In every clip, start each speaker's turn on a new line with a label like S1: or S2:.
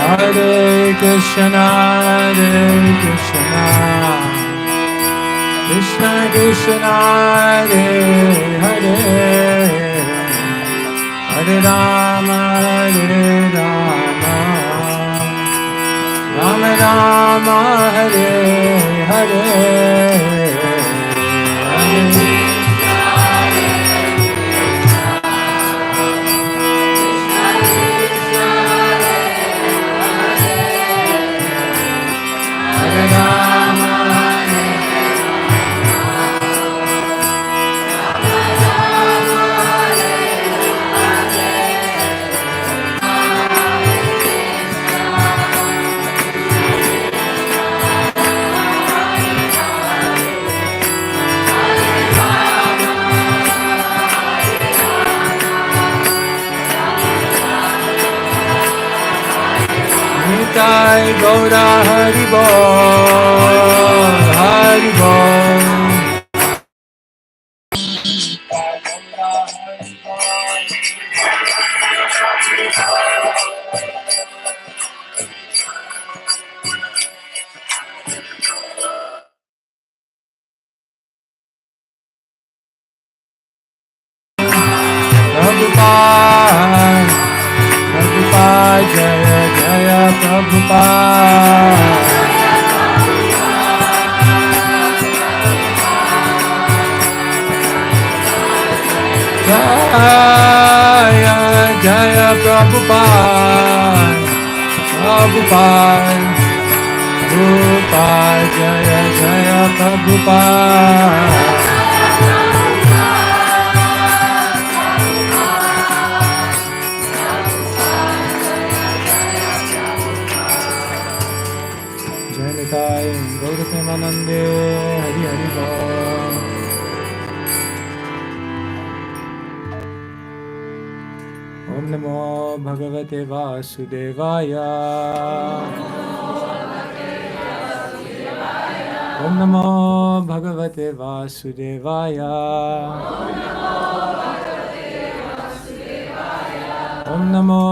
S1: Hare Krishna, Krishna Krishna, Hare Hare, Hare Rama, Rama Rama, Hare Hare, Hare Nitai Gaura Hari Bol, Hari Bol. Prabhupada, Prabhupada, Jaya Jaya Prabhupada. Jaya Jaya Prabhupada, Prabhupada, Prabhupada, Jaya Jaya Prabhupada. Gaurapremanande, Hari Hari Bol. Om Namo Bhagavate Vasudevaya. Om Namo Bhagavate Vasudevaya. Om Namo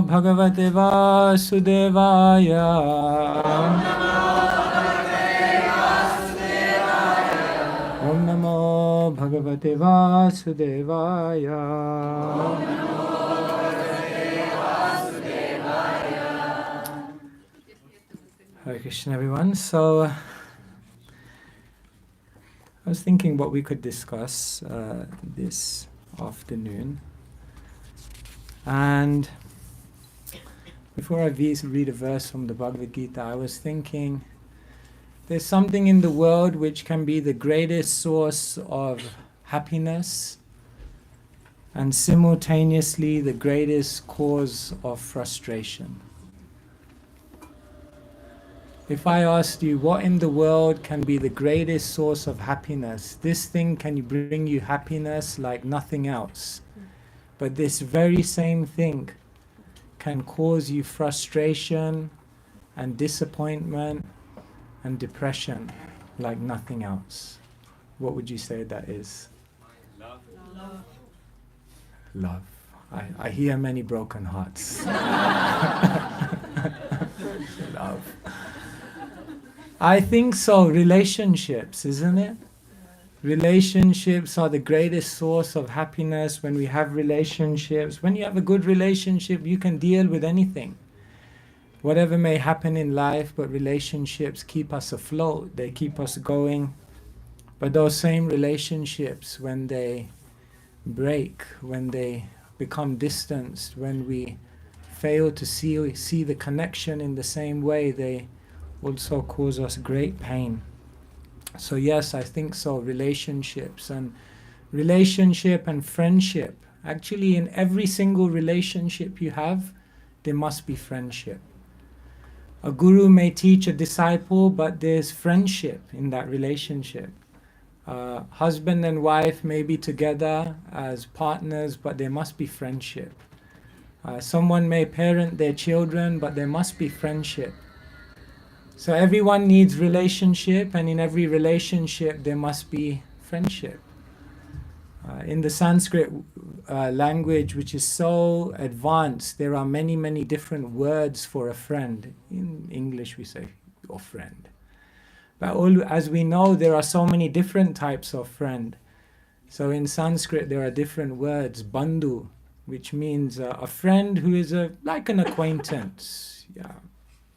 S1: Bhagavate Vasudevaya. Om Namo Bhagavate Vasudevaya. Hare Krishna, everyone. So, I was thinking what we could discuss this afternoon. And before I read a verse from the Bhagavad Gita, I was thinking there's something in the world which can be the greatest source of happiness and simultaneously the greatest cause of frustration. If I asked you what in the world can be the greatest source of happiness, this thing can bring you happiness like nothing else. But this very same thing can cause you frustration and disappointment and depression like nothing else. What would you say that is?
S2: Love.
S1: Love. I hear many broken hearts. Love. I think so. Relationships, isn't it? Relationships are the greatest source of happiness. When we have relationships, when you have a good relationship, you can deal with anything. Whatever may happen in life, but relationships keep us afloat. They keep us going. But those same relationships, when they break, when they become distanced, when we fail to see the connection in the same way, they also cause us great pain. So yes, I think so. Relationships and friendship. Actually, in every single relationship you have, there must be friendship. A guru may teach a disciple, but there's friendship in that relationship. Husband and wife may be together as partners, but there must be friendship. Someone may parent their children, but there must be friendship. So everyone needs relationship, and in every relationship there must be friendship. In the Sanskrit language, which is so advanced, there are many, many different words for a friend. In English, we say your friend. But as we know, there are so many different types of friend. So in Sanskrit, there are different words. Bandhu, which means a friend who is like an acquaintance. Yeah,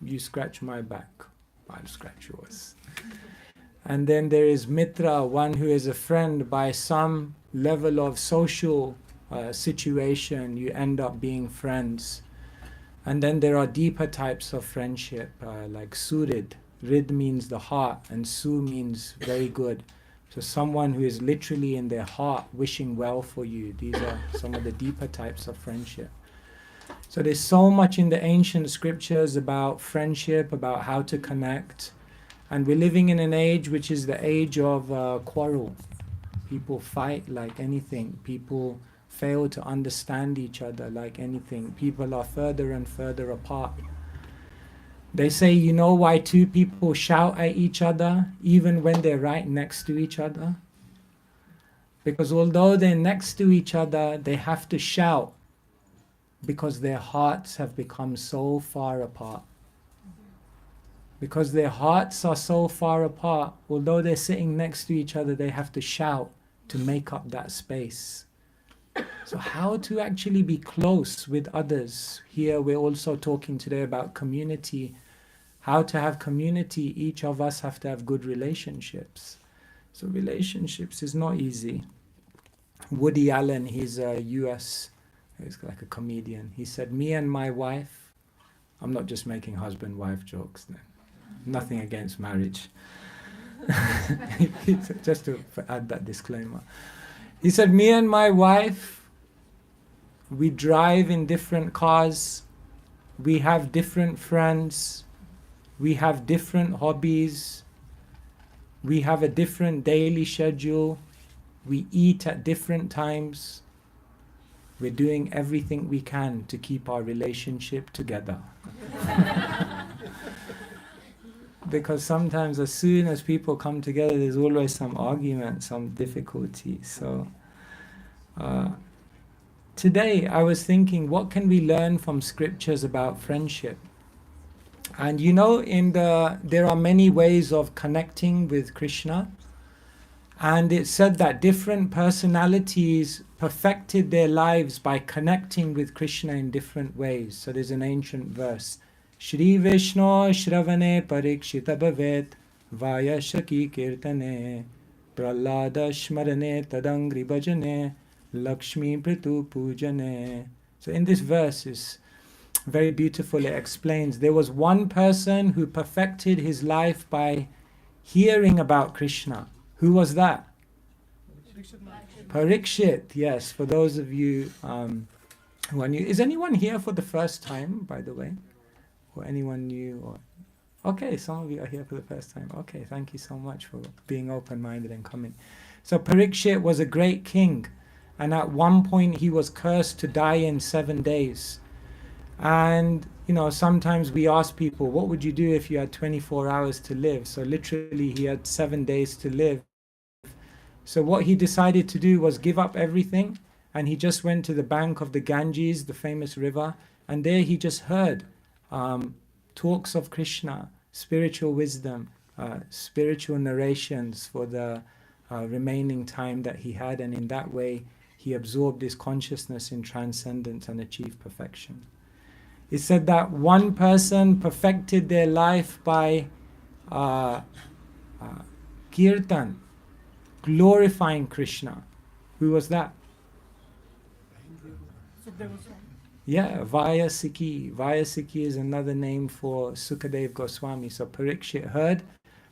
S1: you scratch my back, I'll scratch yours. And then there is Mitra, one who is a friend by some level of social situation. You end up being friends. And then there are deeper types of friendship, like Surid. Rid means the heart, and Su means very good. So someone who is literally in their heart wishing well for you. These are some of the deeper types of friendship. So there's so much in the ancient scriptures about friendship, about how to connect. And we're living in an age which is the age of quarrel. People fight like anything. People fail to understand each other like anything. People are further and further apart. They say, you know why two people shout at each other even when they're right next to each other? Because although they're next to each other, they have to shout because their hearts have become so far apart. Because their hearts are so far apart, although they're sitting next to each other, they have to shout to make up that space. So how to actually be close with others? Here we're also talking today about community. How to have community. Each of us have to have good relationships. So relationships is not easy. Woody Allen, he's a US, he's like a comedian. He said, me and my wife, I'm not just making husband-wife jokes then. Nothing against marriage. Just to add that disclaimer. He said, me and my wife, we drive in different cars, we have different friends, we have different hobbies, we have a different daily schedule, we eat at different times. We're doing everything we can to keep our relationship together. Because sometimes as soon as people come together, there's always some argument, some difficulty. So today I was thinking, what can we learn from scriptures about friendship? And you know, there are many ways of connecting with Krishna. And it said that different personalities perfected their lives by connecting with Krishna in different ways. So there's an ancient verse. Shri Vishnu Shravane Parikshita Bhavet Vaya Shaki Kirtane Prahlada Shmarane Tadangri Bhajane Lakshmi Pritu Pujane. So in this verse is very beautiful. It explains there was one person who perfected his life by hearing about Krishna. Who was that? Parikshit, yes. For those of you who are new. Is anyone here for the first time, by the way? Or anyone new? Or okay, some of you are here for the first time. Okay, thank you so much for being open-minded and coming. So Parikshit was a great king, and at one point he was cursed to die in 7 days. And you know, sometimes we ask people, what would you do if you had 24 hours to live? So literally he had 7 days to live. So what he decided to do was give up everything, and he just went to the bank of the Ganges, the famous river, and there he just heard talks of Krishna, spiritual wisdom, spiritual narrations for the remaining time that he had, and in that way he absorbed his consciousness in transcendence and achieved perfection. It said that one person perfected their life by kirtan, glorifying Krishna. Who was that? Yeah, Vayasiki. Vayasiki is another name for Sukadev Goswami. So Parikshit heard,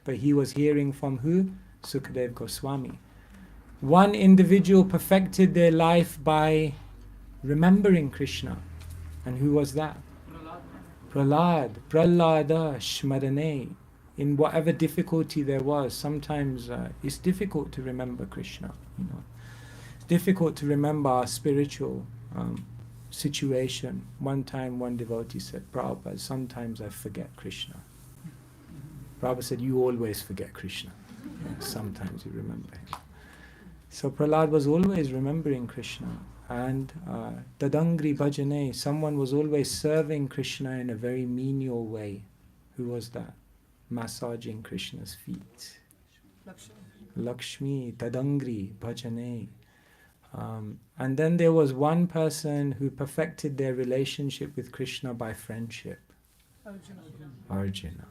S1: but he was hearing from who? Sukadev Goswami. One individual perfected their life by remembering Krishna. And who was that? Prahlada Shmarane. In whatever difficulty there was, sometimes it's difficult to remember Krishna. You know, it's difficult to remember our spiritual situation. One time, one devotee said, Prabhupada, sometimes I forget Krishna. Prabhupada said, you always forget Krishna. Yeah, sometimes you remember him. So Prahlad was always remembering Krishna. And Tadangri Bhajane, someone was always serving Krishna in a very menial way. Who was that? Massaging Krishna's feet. Lakshmi, Tadangri Bhajane. And then there was one person who perfected their relationship with Krishna by friendship. Arjuna.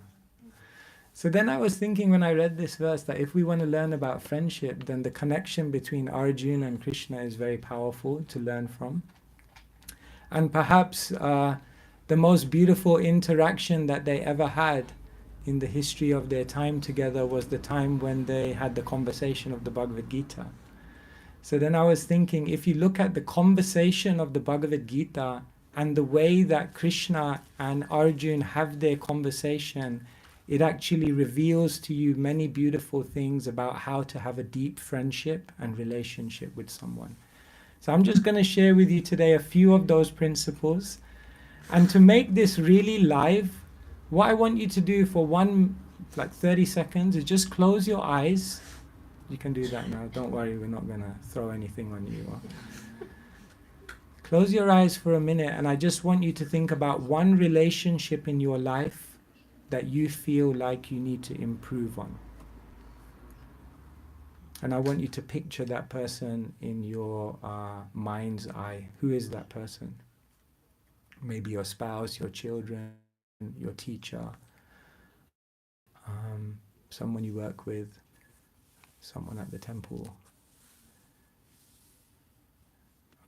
S1: So then I was thinking when I read this verse that if we want to learn about friendship, then the connection between Arjuna and Krishna is very powerful to learn from. And perhaps the most beautiful interaction that they ever had in the history of their time together was the time when they had the conversation of the Bhagavad Gita. So then I was thinking, if you look at the conversation of the Bhagavad Gita and the way that Krishna and Arjuna have their conversation, it actually reveals to you many beautiful things about how to have a deep friendship and relationship with someone. So I'm just going to share with you today a few of those principles. And to make this really live, what I want you to do for 30 seconds is just close your eyes. You can do that now. Don't worry, we're not going to throw anything on you. Close your eyes for a minute, and I just want you to think about one relationship in your life that you feel like you need to improve on. And I want you to picture that person in your mind's eye. Who is that person? Maybe your spouse, your children, your teacher, someone you work with, someone at the temple.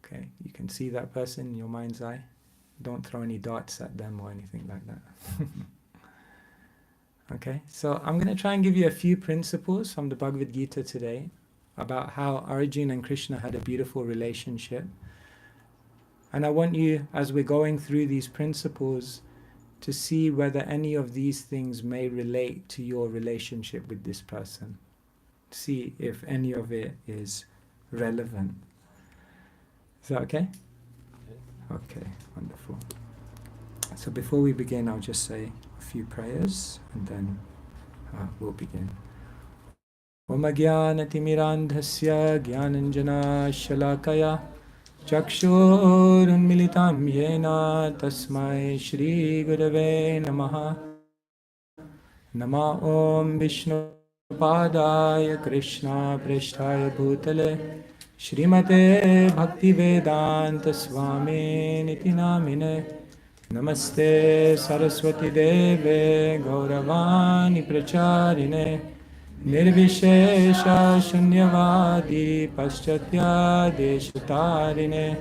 S1: Okay, you can see that person in your mind's eye. Don't throw any darts at them or anything like that. Okay, so I'm going to try and give you a few principles from the Bhagavad Gita today about how Arjuna and Krishna had a beautiful relationship. And I want you, as we're going through these principles, to see whether any of these things may relate to your relationship with this person. See if any of it is relevant. Is that okay? Okay, wonderful. So before we begin, I'll just say a few prayers and then we'll begin. Om Ajnanatirmirandhasya Jnananjana Shalakaya Chakshurunmilitam Yena Tasmai Shri Gurave Namaha. Nama Om Vishnu Padaya Krishna Prishthaya Bhutale Shrimate Bhakti Vedanta Swami Niti Namine Namaste Saraswati Deve Gauravani Pracharine Nirvishesha Shunyavadi Paschatya Deshatarine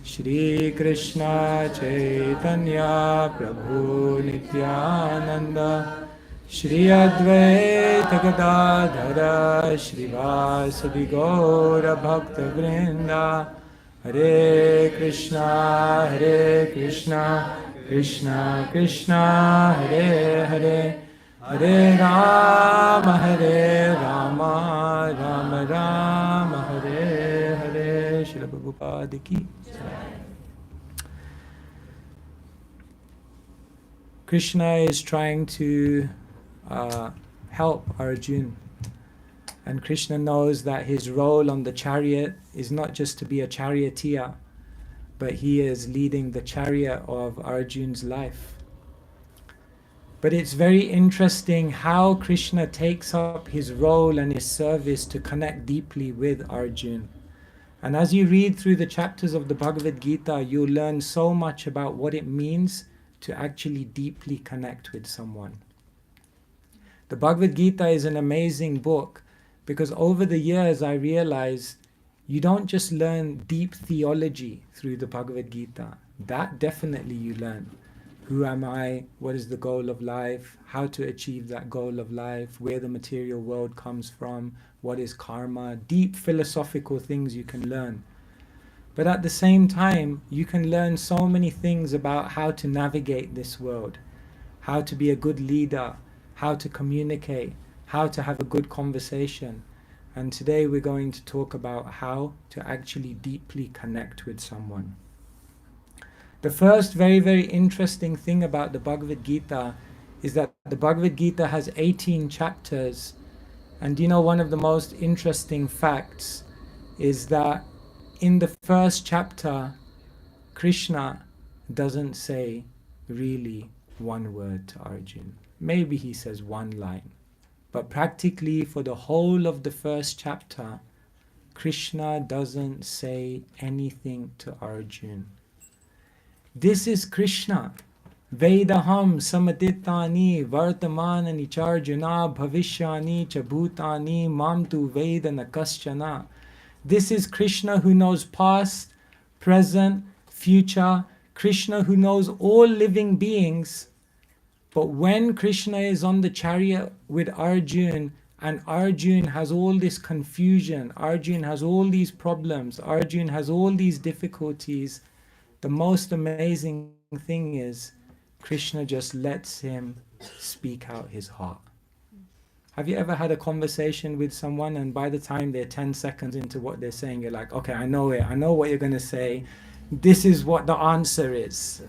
S1: Shri Krishna Chaitanya Prabhu Nityananda Shri Advaita Gadadhara Shrivasadi Gaura Bhakta Vrinda Hare Krishna Krishna Krishna Hare Hare Hare Rama Rama Rama Hare Hare. Srila Prabhupada ki jai. Krishna is trying to help Arjuna. And Krishna knows that his role on the chariot is not just to be a charioteer, but he is leading the chariot of Arjuna's life. But it's very interesting how Krishna takes up his role and his service to connect deeply with Arjuna. And as you read through the chapters of the Bhagavad Gita, you'll learn so much about what it means to actually deeply connect with someone. The Bhagavad Gita is an amazing book because over the years I realized you don't just learn deep theology through the Bhagavad Gita. That definitely you learn. Who am I? What is the goal of life? How to achieve that goal of life? Where the material world comes from? What is karma? Deep philosophical things you can learn. But at the same time, you can learn so many things about how to navigate this world, how to be a good leader, how to communicate, how to have a good conversation. And today we're going to talk about how to actually deeply connect with someone. The first very, very interesting thing about the Bhagavad Gita is that the Bhagavad Gita has 18 chapters. And you know, one of the most interesting facts is that in the first chapter, Krishna doesn't say really one word to Arjuna. Maybe he says one line. But practically for the whole of the first chapter, Krishna doesn't say anything to Arjuna. This is Krishna. Vedaham samatitani vartamanani charjuna bhavishyani cha bhutani mam tu vedana kaschana. This is Krishna who knows past, present, future. Krishna who knows all living beings. But when Krishna is on the chariot with Arjuna, and Arjuna has all this confusion, Arjuna has all these problems, Arjuna has all these difficulties, the most amazing thing is Krishna just lets him speak out his heart. Have you ever had a conversation with someone and by the time they're 10 seconds into what they're saying, you're like, okay, I know it, I know what you're going to say, this is what the answer is.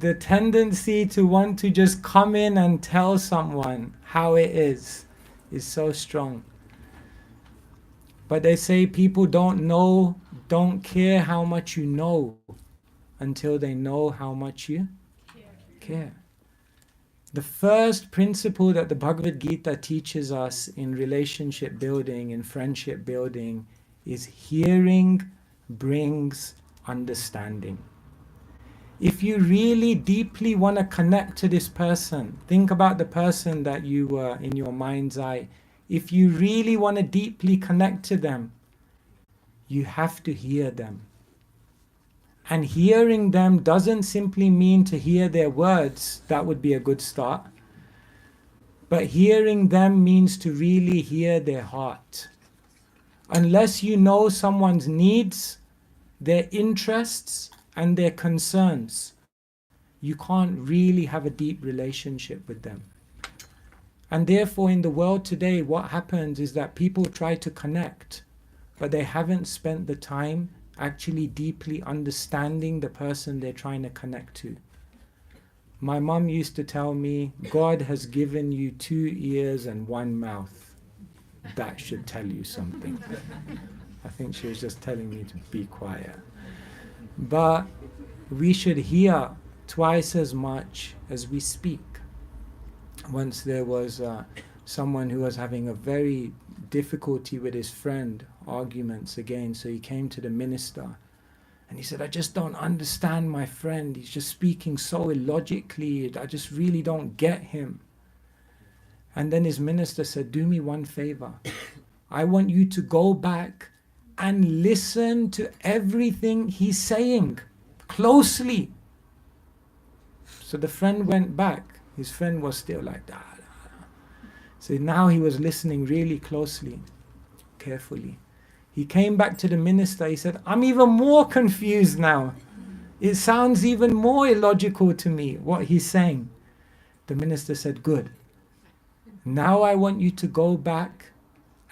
S1: The tendency to want to just come in and tell someone how it is so strong. But they say people don't care how much you know until they know how much you care. The first principle that the Bhagavad Gita teaches us in relationship building, in friendship building, is hearing brings understanding. If you really deeply want to connect to this person, think about the person that you were in your mind's eye. If you really want to deeply connect to them, you have to hear them. And hearing them doesn't simply mean to hear their words. That would be a good start. But hearing them means to really hear their heart. Unless you know someone's needs, their interests, and their concerns, you can't really have a deep relationship with them. And therefore in the world today, what happens is that people try to connect, but they haven't spent the time actually deeply understanding the person they're trying to connect to. My mum used to tell me, God has given you 2 ears and 1 mouth. That should tell you something. I think she was just telling me to be quiet. But we should hear twice as much as we speak. Once there was someone who was having a very difficulty with his friend, arguments again, so he came to the minister and he said, I just don't understand my friend, he's just speaking so illogically, I just really don't get him. And then his minister said, do me one favor, I want you to go back and listen to everything he's saying closely. So the friend went back. His friend was still like that. So now he was listening really closely, carefully. He came back to the minister. He said, I'm even more confused now. It sounds even more illogical to me, what he's saying. The minister said, good. Now I want you to go back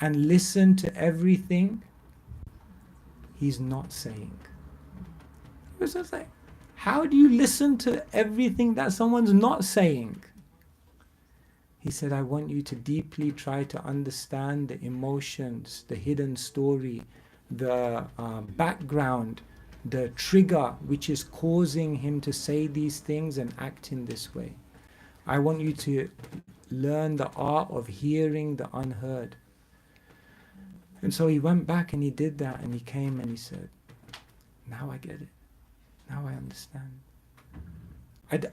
S1: and listen to everything he's not saying. It was just like, how do you listen to everything that someone's not saying? He said, I want you to deeply try to understand the emotions, the hidden story, the background, the trigger which is causing him to say these things and act in this way. I want you to learn the art of hearing the unheard. And so he went back and he did that, and he came and he said, now I get it. Now I understand.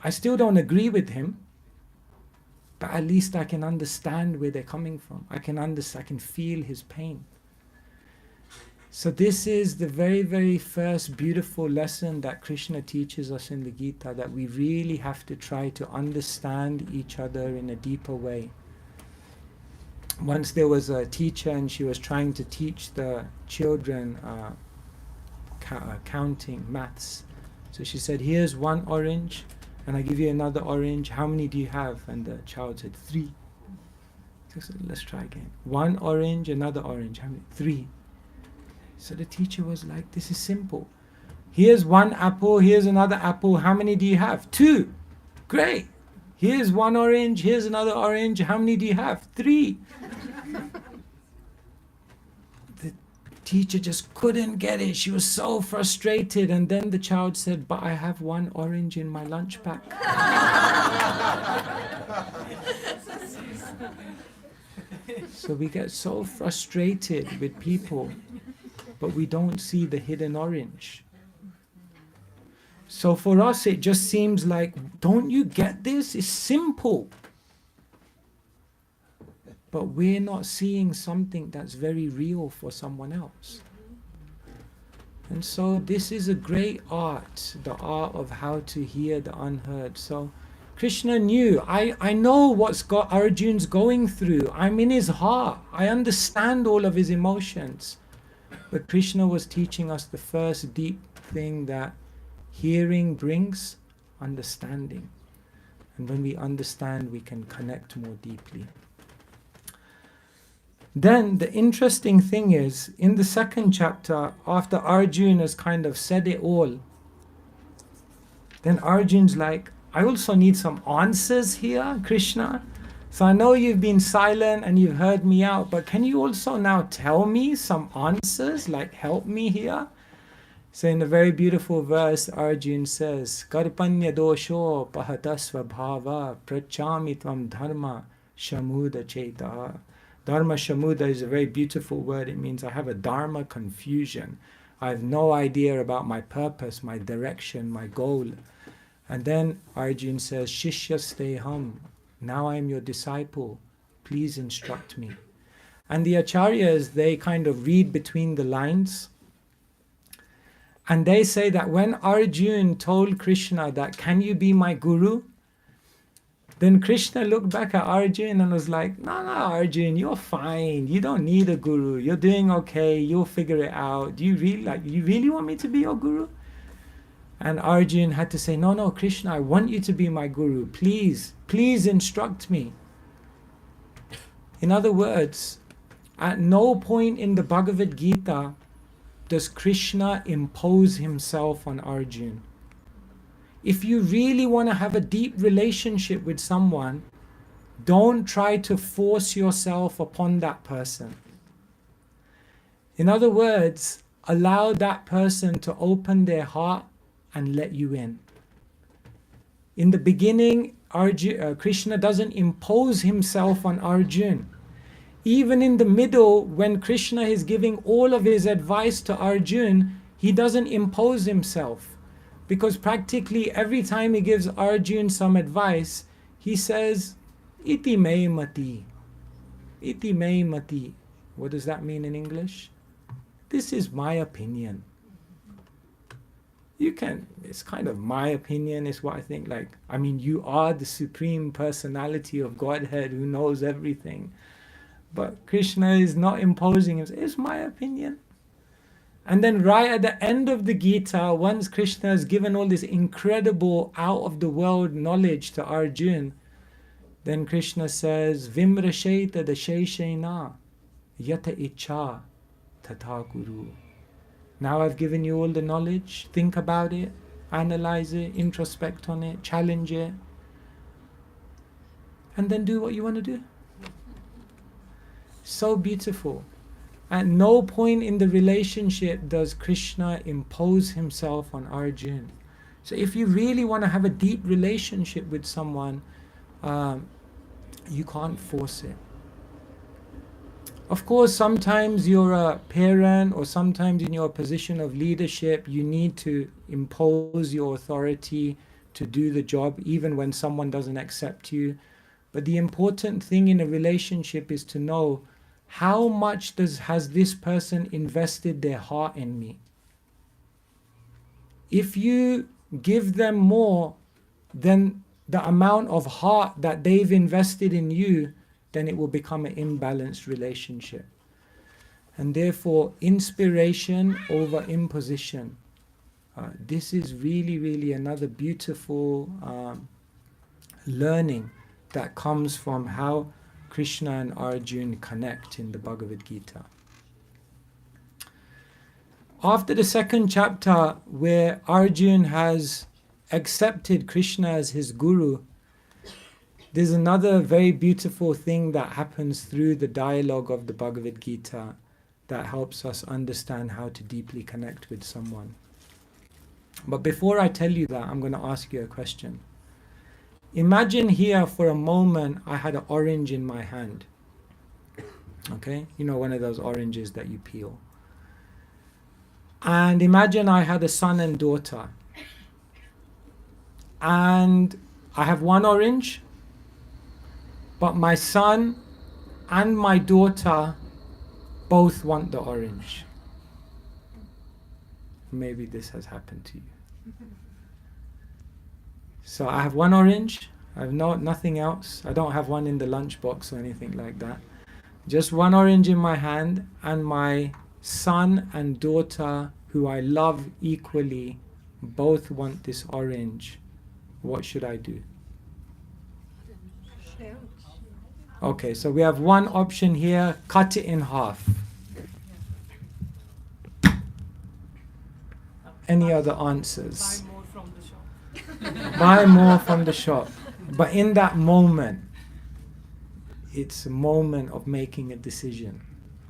S1: I still don't agree with him, but at least I can understand where they're coming from. I can feel his pain. So this is the very, very first beautiful lesson that Krishna teaches us in the Gita, that we really have to try to understand each other in a deeper way. Once there was a teacher and she was trying to teach the children counting, maths. So she said, here's 1 orange and I give you another orange. How many do you have? And the child said, 3. So I said, let's try again. 1 orange, another orange. How many? 3. So the teacher was like, this is simple. Here's 1 apple, here's another apple. How many do you have? 2. Great. Here's 1 orange, here's another orange. How many do you have? 3. teacher just couldn't get it. She was so frustrated. And then the child said, but I have one orange in my lunch pack. So we get so frustrated with people, but we don't see the hidden orange. So for us, it just seems like, don't you get this? It's simple. But we're not seeing something that's very real for someone else. And so this is a great art, the art of how to hear the unheard. So Krishna knew, I know what's Arjun's going through. I'm in his heart. I understand all of his emotions. But Krishna was teaching us the first deep thing, that hearing brings understanding. And when we understand, we can connect more deeply. Then the interesting thing is, in the second chapter, after Arjun has kind of said it all, then Arjun's like, I also need some answers here, Krishna. So I know you've been silent and you've heard me out, but can you also now tell me some answers, like help me here? So in a very beautiful verse, Arjun says, Karpanya dosho pahatasva bhava prachami tvam dharma shamuda cheta. Dharma shamuda is a very beautiful word. It means I have a dharma confusion. I have no idea about my purpose, my direction, my goal. And then Arjun says, Shishyasteham, now I am your disciple. Please instruct me. And the acharyas, they kind of read between the lines. And they say that when Arjun told Krishna that, can you be my guru? Then Krishna looked back at Arjun and was like, no, Arjun, you're fine. You don't need a guru. You're doing okay. You'll figure it out. Do you really want me to be your guru? And Arjun had to say, no, Krishna, I want you to be my guru. Please instruct me. In other words, at no point in the Bhagavad Gita does Krishna impose himself on Arjun. If you really want to have a deep relationship with someone, don't try to force yourself upon that person. In other words, allow that person to open their heart and let you in. In the beginning, Krishna doesn't impose himself on Arjun. Even in the middle, when Krishna is giving all of his advice to Arjun, he doesn't impose himself. Because practically every time he gives Arjun some advice, he says, Iti me mati. Iti me mati. What does that mean in English? This is my opinion. It's kind of my opinion, is what I think. You are the supreme personality of Godhead who knows everything. But Krishna is not imposing himself. It's my opinion. And then right at the end of the Gita, once Krishna has given all this incredible out-of-the-world knowledge to Arjun, then Krishna says, Vimrasheta dasheshena yata icha tata guru. Now I've given you all the knowledge. Think about it, analyze it, introspect on it, challenge it, and then do what you want to do. So beautiful. At no point in the relationship does Krishna impose himself on Arjun. So if you really want to have a deep relationship with someone, you can't force it. Of course, sometimes you're a parent, or sometimes in your position of leadership, you need to impose your authority to do the job, even when someone doesn't accept you. But the important thing in a relationship is to know, how much has this person invested their heart in me? If you give them more than the amount of heart that they've invested in you, then it will become an imbalanced relationship. And therefore, inspiration over imposition. This is really, really another beautiful learning that comes from how Krishna and Arjun connect in the Bhagavad Gita. After the second chapter, where Arjun has accepted Krishna as his guru, there's another very beautiful thing that happens through the dialogue of the Bhagavad Gita, that helps us understand how to deeply connect with someone. But before I tell you that, I'm going to ask you a question. Imagine here for a moment I had an orange in my hand. Okay? You know, one of those oranges that you peel. And imagine I had a son and daughter. And I have one orange, but my son and my daughter both want the orange. Maybe this has happened to you. So I have one orange, I have nothing else. I don't have one in the lunchbox or anything like that. Just one orange in my hand, and my son and daughter, who I love equally, both want this orange. What should I do? Okay, so we have one option here, cut it in half. Any other answers?
S2: Buy more from the shop.
S1: Buy more from the shop. But in that moment, it's a moment of making a decision.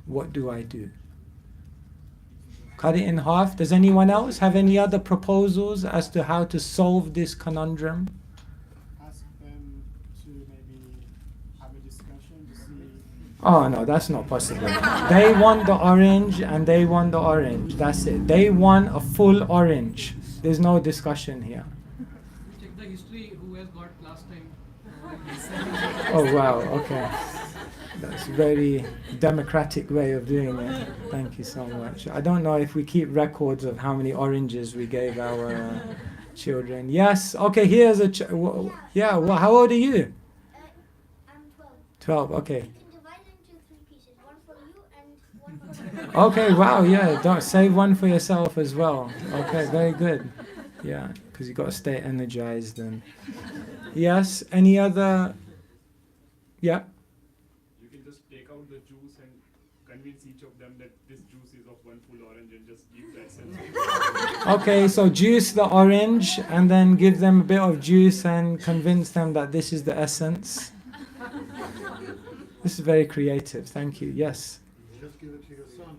S1: What do I do? Cut it in half. Does anyone else have any other proposals as to how to solve this conundrum?
S3: Ask them to maybe have a discussion to see.
S1: Oh no, that's not possible. They want the orange and they want the orange. That's it. They want a full orange. There's no discussion here.
S2: Check the history, who has got last time.
S1: Oh wow, okay. That's a very democratic way of doing it. Thank you so much. I don't know if we keep records of how many oranges we gave our children. Yes, okay, here's a... yeah, well, how old are you?
S4: I'm 12.
S1: 12, okay.
S4: You can divide it into 3 pieces. One for you and one for me.
S1: Okay, wow, yeah, don't save one for yourself as well. Okay, very good. Yeah, because you got to stay energized. And yes, any other... Yeah?
S5: You can just take out the juice and convince each of them that this juice is of one full orange and just give that sense.
S1: Okay, so juice the orange and then give them a bit of juice and convince them that this is the essence. This is very creative, thank you. Yes?
S6: Just give it to your son.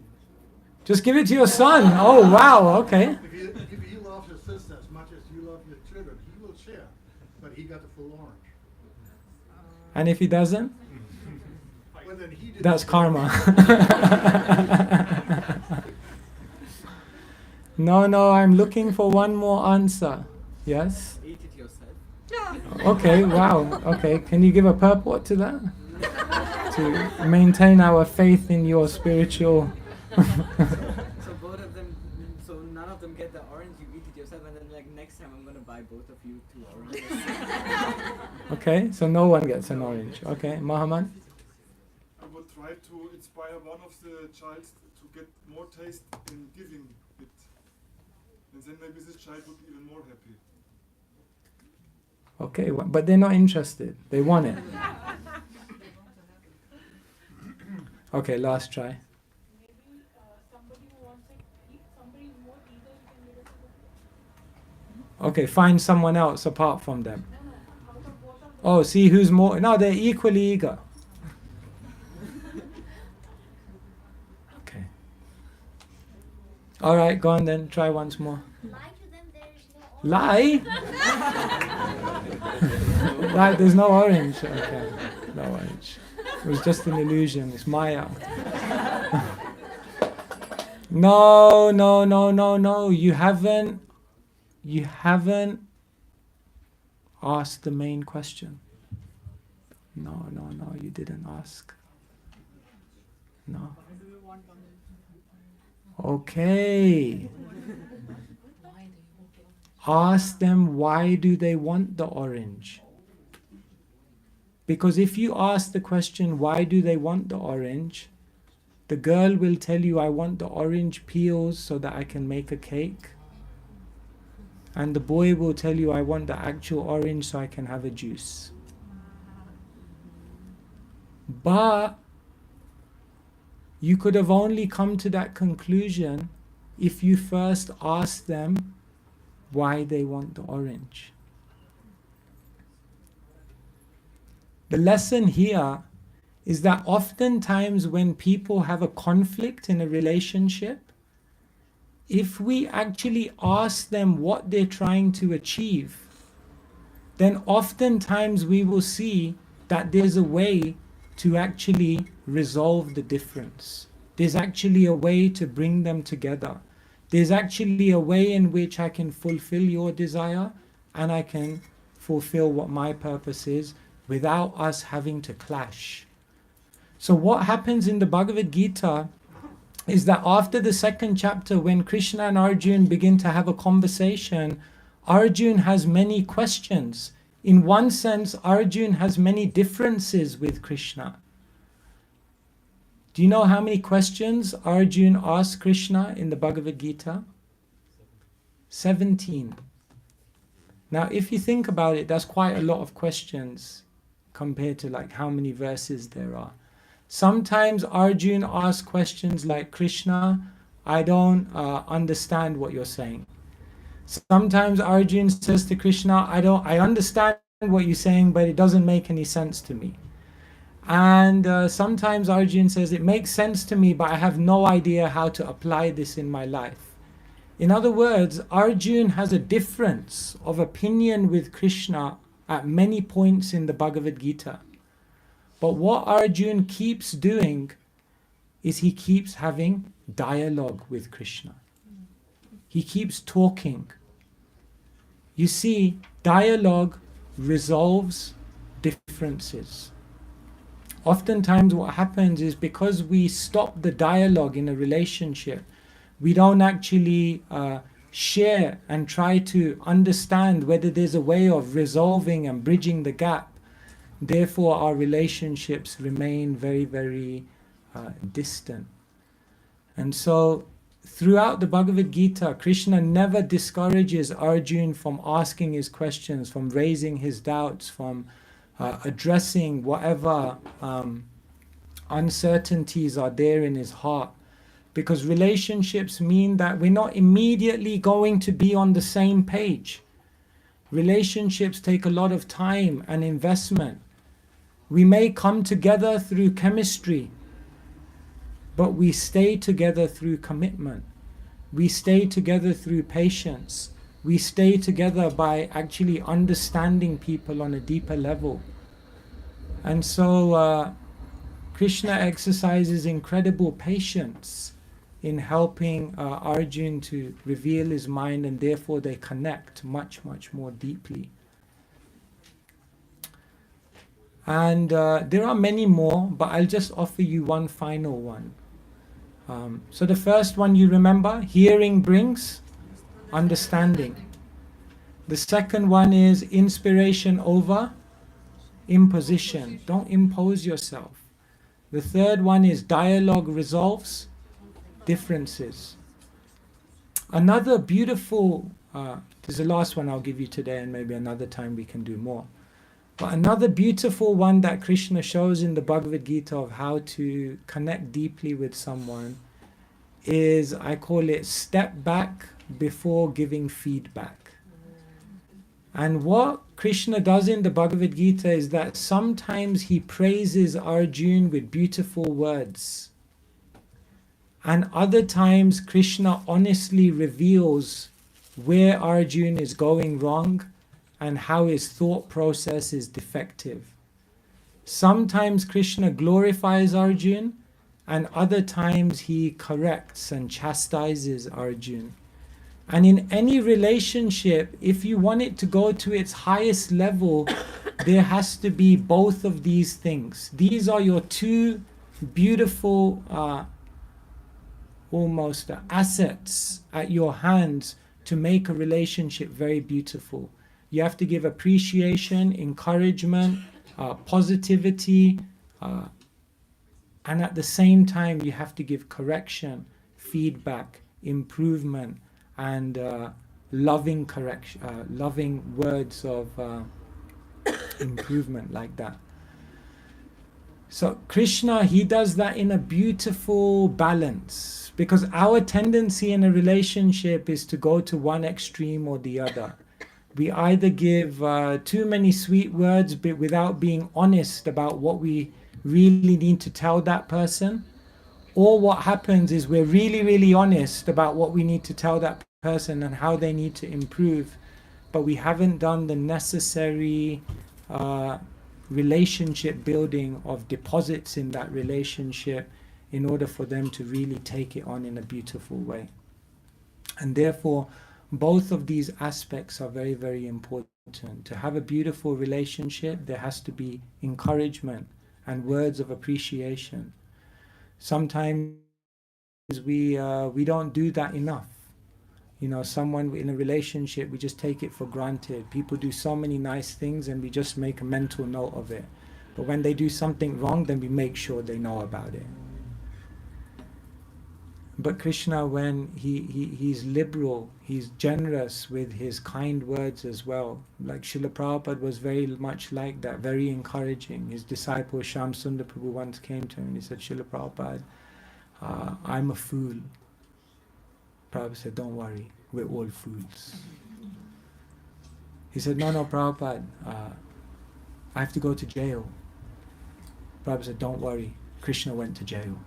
S1: Just give it to your son. Oh, wow, okay.
S6: If he loves his sister as much as you love your children, he will share. But he got the full orange.
S1: And if he doesn't?
S6: Well, then he did.
S1: That's karma. No, I'm looking for one more answer. Yes?
S7: Eat it yourself.
S1: Okay, wow. Okay, can you give a purport to that? To maintain our faith in your spiritual...
S7: So both of them, so none of them get the orange, you eat it yourself, and then like next time I'm gonna buy both of you 2 oranges.
S1: Okay, so no one gets an orange. Okay, Muhammad?
S5: I would try to inspire one of the child to get more taste in giving it. And then maybe this child would be even more happy.
S1: Okay, but they're not interested. They want it. Okay, last try.
S8: Maybe somebody who wants it, if somebody is more eager, you can give it to them.
S1: Okay, find someone else apart from them.
S8: No, out of both of them.
S1: Oh, see who's more... No, they're equally eager. Okay. All right, go on then. Try once more.
S4: Lie to them, there is no orange.
S1: Lie? Right, there's no orange. Okay, no orange. It was just an illusion. It's Maya. No. You haven't asked the main question. No, you didn't ask. No. Okay. Ask them, why do they want the orange? Because if you ask the question, why do they want the orange? The girl will tell you, I want the orange peels so that I can make a cake. And the boy will tell you, I want the actual orange so I can have a juice. But you could have only come to that conclusion if you first asked them why they want the orange. The lesson here is that oftentimes when people have a conflict in a relationship, if we actually ask them what they're trying to achieve, then oftentimes we will see that there's a way to actually resolve the difference. There's actually a way to bring them together. There's actually a way in which I can fulfill your desire and I can fulfill what my purpose is without us having to clash. So what happens in the Bhagavad Gita is that after the second chapter, when Krishna and Arjuna begin to have a conversation, Arjuna has many questions. In one sense, Arjuna has many differences with Krishna. Do you know how many questions Arjuna asks Krishna in the Bhagavad Gita? 17. Now, if you think about it, that's quite a lot of questions compared to like how many verses there are. Sometimes Arjuna asks questions like, Krishna, I don't understand what you're saying. Sometimes Arjuna says to Krishna, I understand what you're saying, but it doesn't make any sense to me. And sometimes Arjuna says, it makes sense to me, but I have no idea how to apply this in my life. In other words, Arjuna has a difference of opinion with Krishna at many points in the Bhagavad Gita. But what Arjuna keeps doing is he keeps having dialogue with Krishna. He keeps talking. You see, dialogue resolves differences. Oftentimes what happens is because we stop the dialogue in a relationship, we don't actually share and try to understand whether there's a way of resolving and bridging the gap. Therefore, our relationships remain very, very distant. And so, throughout the Bhagavad Gita, Krishna never discourages Arjuna from asking his questions, from raising his doubts, from addressing whatever uncertainties are there in his heart. Because relationships mean that we're not immediately going to be on the same page. Relationships take a lot of time and investment. We may come together through chemistry, but we stay together through commitment. We stay together through patience. We stay together by actually understanding people on a deeper level. And so Krishna exercises incredible patience in helping Arjuna to reveal his mind, and therefore they connect much, much more deeply. And there are many more, but I'll just offer you one final one. So the first one you remember, hearing brings understanding. The second one is inspiration over imposition. Don't impose yourself. The third one is dialogue resolves differences. Another beautiful, this is the last one I'll give you today, and maybe another time we can do more. But another beautiful one that Krishna shows in the Bhagavad Gita of how to connect deeply with someone is, I call it, step back before giving feedback. And what Krishna does in the Bhagavad Gita is that sometimes he praises Arjuna with beautiful words. And other times Krishna honestly reveals where Arjuna is going wrong and how his thought process is defective. Sometimes Krishna glorifies Arjuna, and other times he corrects and chastises Arjuna. And in any relationship, if you want it to go to its highest level, there has to be both of these things. These are your two beautiful almost assets at your hands to make a relationship very beautiful. You have to give appreciation, encouragement, positivity, and at the same time you have to give correction, feedback, improvement, and loving correction, loving words of improvement, like that. So Krishna, he does that in a beautiful balance, because our tendency in a relationship is to go to one extreme or the other. We either give too many sweet words but without being honest about what we really need to tell that person, or what happens is we're really, really honest about what we need to tell that person and how they need to improve, but we haven't done the necessary relationship building of deposits in that relationship in order for them to really take it on in a beautiful way. And therefore, both of these aspects are very, very important. To have a beautiful relationship, there has to be encouragement and words of appreciation. Sometimes we don't do that enough. You know, someone in a relationship, we just take it for granted. People do so many nice things and we just make a mental note of it. But when they do something wrong, then we make sure they know about it. But Krishna, when he's liberal, he's generous with his kind words as well. Like Srila Prabhupada was very much like that, very encouraging. His disciple Shyam Sundar Prabhu once came to him and he said, Srila Prabhupada, I'm a fool. Prabhupada said, don't worry, we're all fools. He said, no, Prabhupada, I have to go to jail. Prabhupada said, don't worry, Krishna went to jail.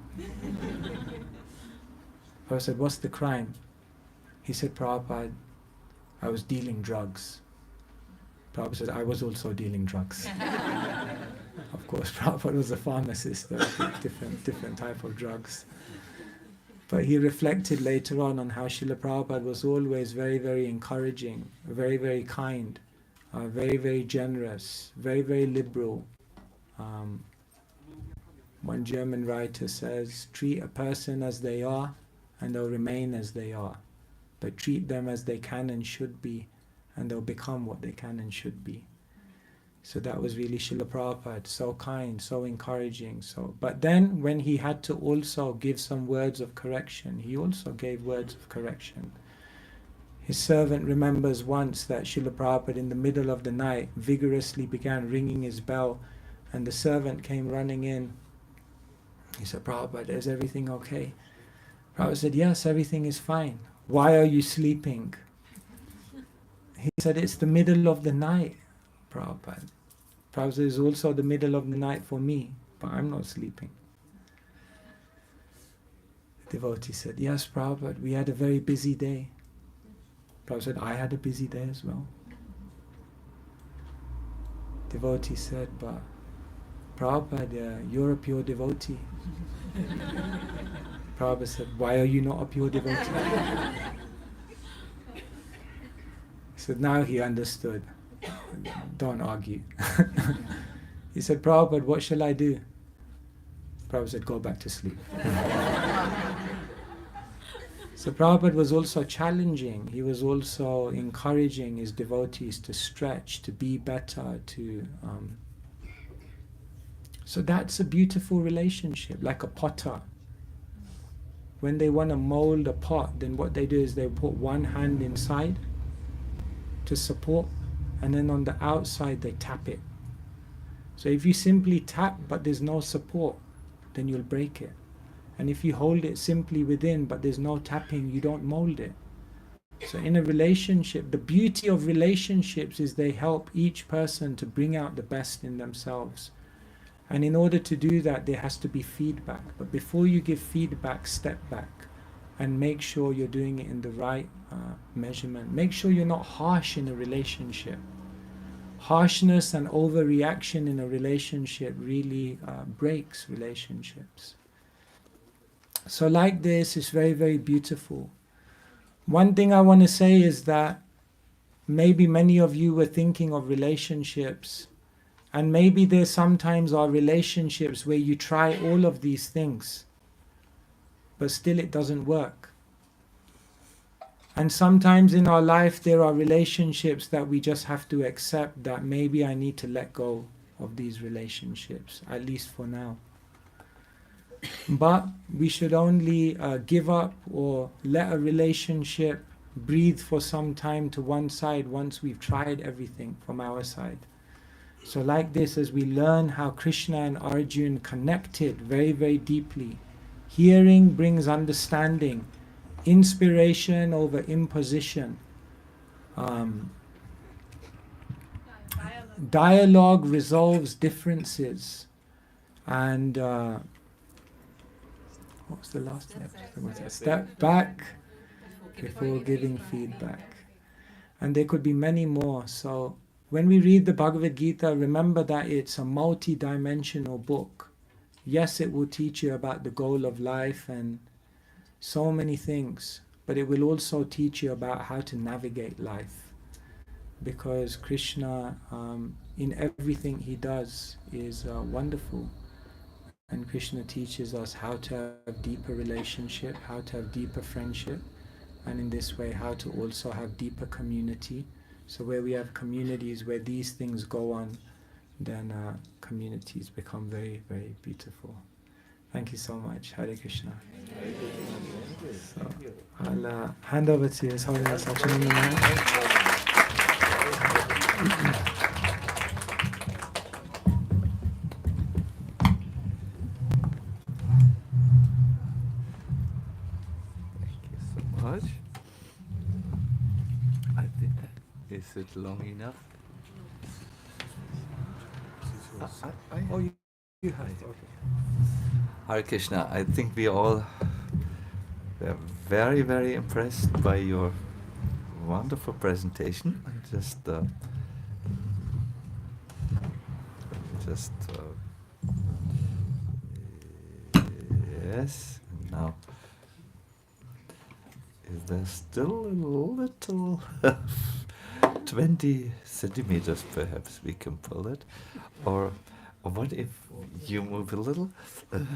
S1: Prabhupada said, what's the crime? He said, Prabhupada, I was dealing drugs. Prabhupada said, I was also dealing drugs. Of course, Prabhupada was a pharmacist, different type of drugs. But he reflected later on how Srila Prabhupada was always very, very encouraging, very, very kind, very, very generous, very, very liberal. One German writer says, treat a person as they are and they'll remain as they are. But treat them as they can and should be, and they'll become what they can and should be. So that was really Srila Prabhupada, so kind, so encouraging. But then when he had to also give some words of correction, he also gave words of correction. His servant remembers once that Srila Prabhupada in the middle of the night vigorously began ringing his bell, and the servant came running in. He said, Prabhupada, is everything okay? Prabhupada said, yes, everything is fine. Why are you sleeping? He said, it's the middle of the night, Prabhupada. Prabhupada said, it's also the middle of the night for me, but I'm not sleeping. The devotee said, yes, Prabhupada, we had a very busy day. Prabhupada said, I had a busy day as well. Devotee said, but Prabhupada, you're a pure devotee. Prabhupada said, why are you not a pure devotee? So now he understood. Don't argue. He said, Prabhupada, what shall I do? Prabhupada said, go back to sleep. So Prabhupada was also challenging. He was also encouraging his devotees to stretch, to be better, to... So that's a beautiful relationship, like a potter. When they want to mold a pot, then what they do is they put one hand inside to support, and then on the outside they tap it. So if you simply tap but there's no support, then you'll break it. And if you hold it simply within but there's no tapping, you don't mold it. So in a relationship, the beauty of relationships is they help each person to bring out the best in themselves. And in order to do that, there has to be feedback. But before you give feedback, step back and make sure you're doing it in the right measurement. Make sure you're not harsh in a relationship. Harshness and overreaction in a relationship really breaks relationships. So like this, it's very, very beautiful. One thing I want to say is that maybe many of you were thinking of relationships, and maybe there sometimes are relationships where you try all of these things, but still it doesn't work. And sometimes in our life there are relationships that we just have to accept that maybe I need to let go of these relationships, at least for now. But we should only give up or let a relationship breathe for some time to one side once we've tried everything from our side. So like this, as we learn how Krishna and Arjuna connected very, very deeply, hearing brings understanding, inspiration over imposition, dialogue resolves differences, And what was the last thing? Step back before giving feedback. And there could be many more. So when we read the Bhagavad Gita, remember that it's a multi-dimensional book. Yes, it will teach you about the goal of life and so many things, but it will also teach you about how to navigate life. Because Krishna, in everything he does, is wonderful. And Krishna teaches us how to have deeper relationship, how to have deeper friendship, and in this way how to also have deeper community. So where we have communities where these things go on, then communities become very, very beautiful. Thank you so much. Hare Krishna. So I'll hand over to His Holiness Sacinandana.
S9: Much. I think, is it long enough? Oh, you have it. Okay. Hare Krishna, I think we all were very, very impressed by your wonderful presentation. Yes. Now, is there still a little 20 centimeters perhaps we can pull it? Or what if you move a little? Good.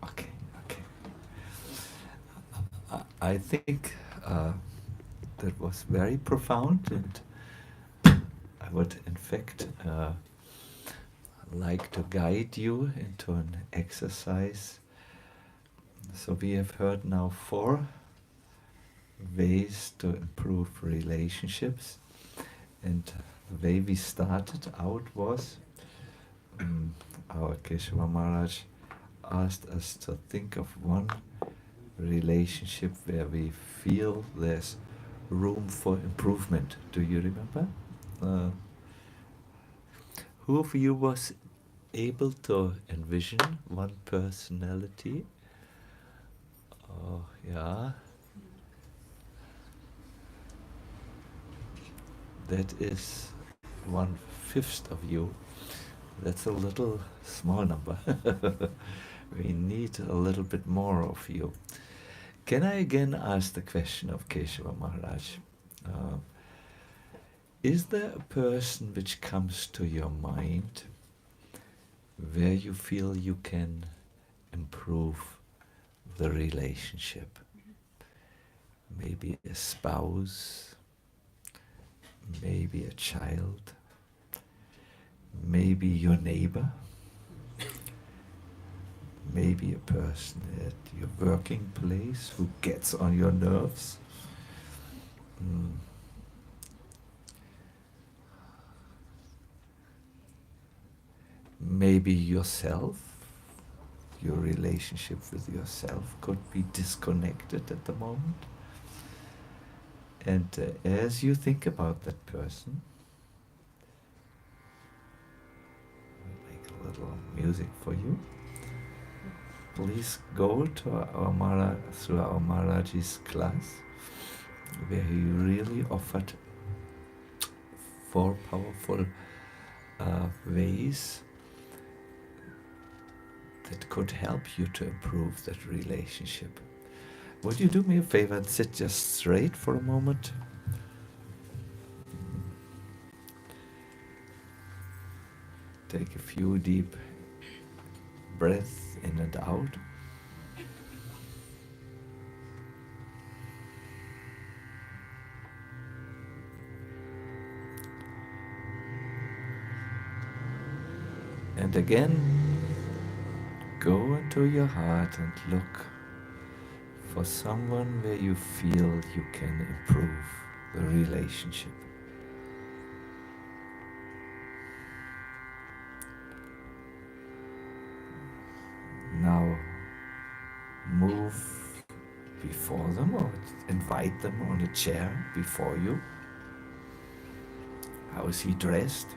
S9: Okay. I think that was very profound, and I would in fact like to guide you into an exercise. So we have heard now 4 ways to improve relationships, and the way we started out was our Keshava Maharaj asked us to think of one relationship where we feel there's room for improvement. Do you remember? Who of you was able to envision one personality? Oh, yeah. That is 1/5 of you. That's a little small number. We need a little bit more of you. Can I again ask the question of Keshava Maharaj? Is there a person which comes to your mind where you feel you can improve the relationship? Maybe a spouse, maybe a child, maybe your neighbor, maybe a person at your working place who gets on your nerves. Maybe yourself, your relationship with yourself could be disconnected at the moment. And as you think about that person, I'll make a little music for you. Please go to our Maharaj's class, where he really offered 4 powerful ways that could help you to improve that relationship. Would you do me a favor and sit just straight for a moment? Take a few deep breaths in and out. And again, go into your heart and look for someone where you feel you can improve the relationship. Now move before them or invite them on a chair before you. How is he dressed?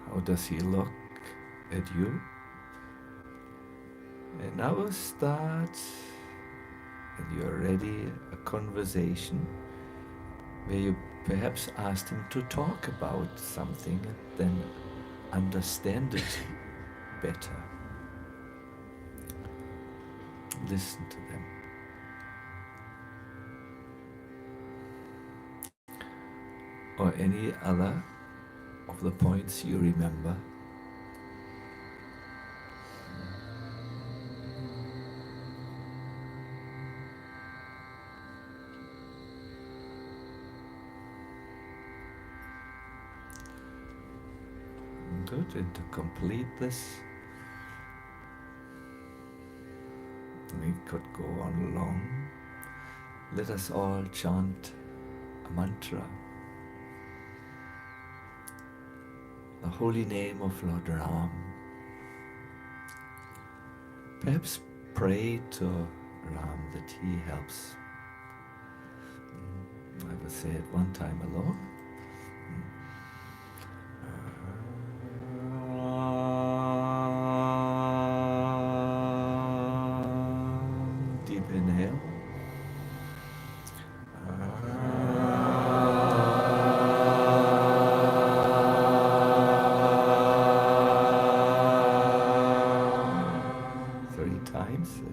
S9: How does he look at you? And now we'll start, and you're ready, a conversation where you perhaps asked him to talk about something and then understand it better. Listen to them. Or any other of the points you remember. Good, and to complete this, we could go on long. Let us all chant a mantra. The holy name of Lord Ram. Perhaps pray to Ram that he helps. I will say it one time alone. Deep inhale.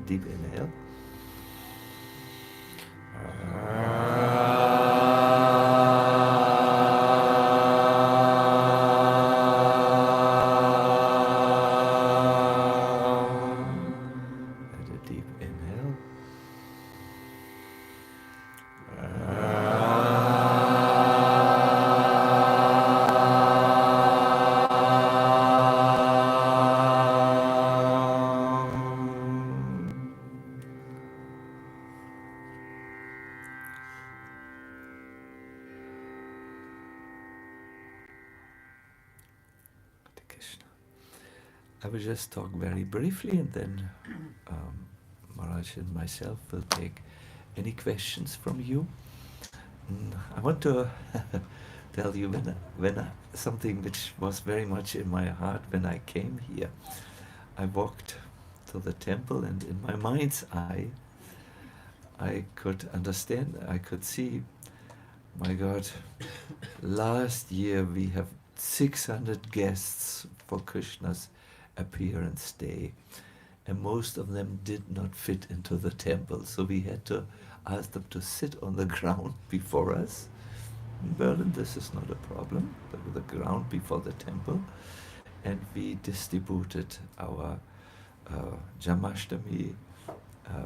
S9: Deep inhale. And a deep inhale. I will just talk very briefly, and then Maharaj and myself will take any questions from you. I want to tell you when something which was very much in my heart when I came here. I walked to the temple, and in my mind's eye, I could understand, I could see, my God, last year we have 600 guests for Krishna's appearance day, and most of them did not fit into the temple, so we had to ask them to sit on the ground before us. In Berlin this is not a problem, but with the ground before the temple, and we distributed our Jamashtami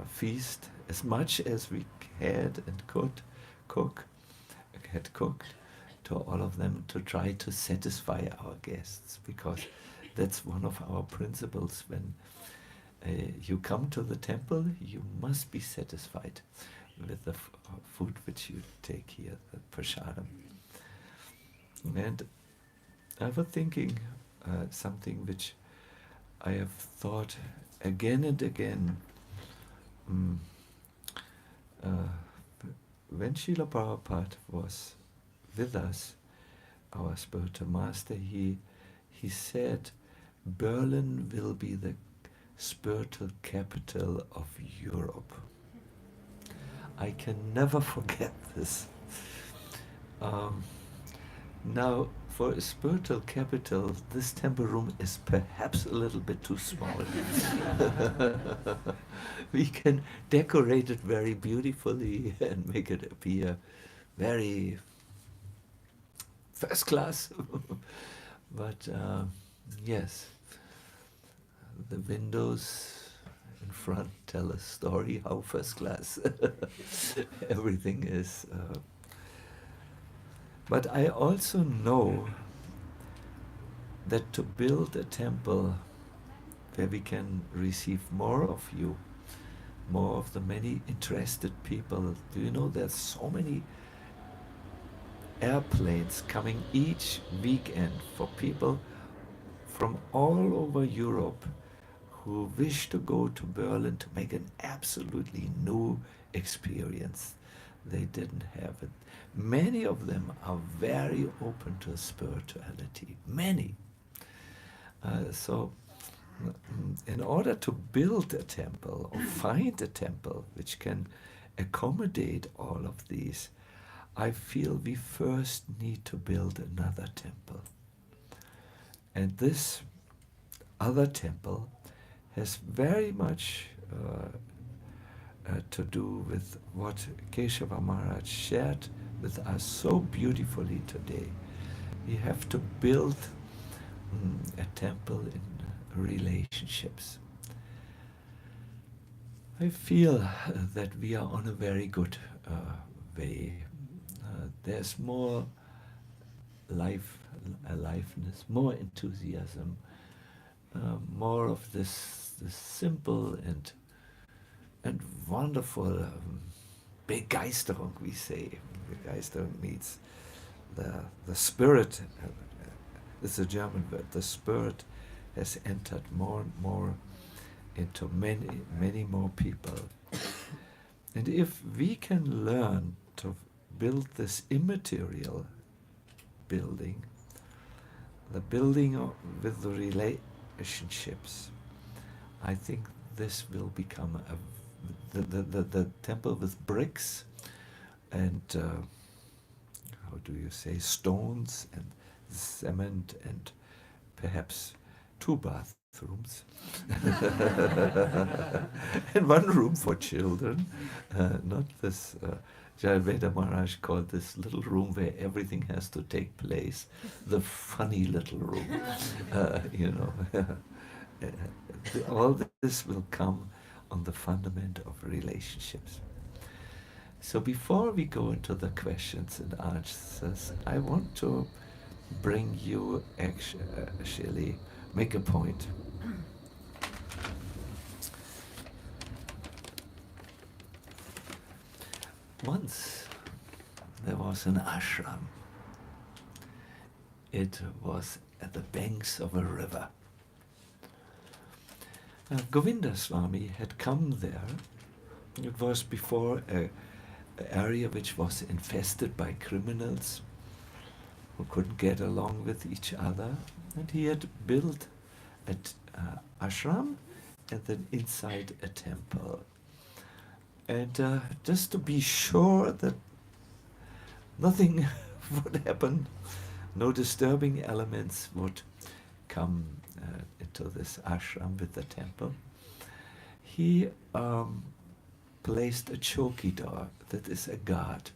S9: feast as much as we had and could cooked to all of them, to try to satisfy our guests, because that's one of our principles. When you come to the temple, you must be satisfied with the food which you take here, the prasadam. And I was thinking something which I have thought again and again. When Srila Prabhupada was with us, our spiritual master, he said, Berlin will be the spiritual capital of Europe. I can never forget this. Now, for a spiritual capital, this temple room is perhaps a little bit too small. We can decorate it very beautifully and make it appear very first class. But yes, the windows in front tell a story how first class everything is. But I also know that to build a temple where we can receive more of you, more of the many interested people. Do you know there's so many airplanes coming each weekend for people from all over Europe who wish to go to Berlin to make an absolutely new experience. They didn't have it. Many of them are very open to spirituality. Many. So in order to build a temple or find a temple which can accommodate all of these, I feel we first need to build another temple. And this other temple has very much to do with what Keshava Maharaj shared with us so beautifully today. We have to build a temple in relationships. I feel that we are on a very good way. There's more aliveness, more enthusiasm, more of this simple and wonderful Begeisterung, we say. Begeisterung means the spirit. It's a German word. The spirit has entered more and more into many more people. And if we can learn to build this immaterial building, the building with the relationships, I think this will become the temple with bricks and how do you say, stones and cement and perhaps 2 bathrooms and 1 room for children. Not this, Jayaveda Maharaj called this little room where everything has to take place, the funny little room. All this will come on the fundament of relationships. So before we go into the questions and answers, I want to bring you actually make a point. Once there was an ashram. It was at the banks of a river. Govinda Swami had come there. It was before an area which was infested by criminals who couldn't get along with each other, and he had built an ashram and then inside a temple. And just to be sure that nothing would happen, no disturbing elements would come into this ashram with the temple, he placed a chowkidar, that is a guard,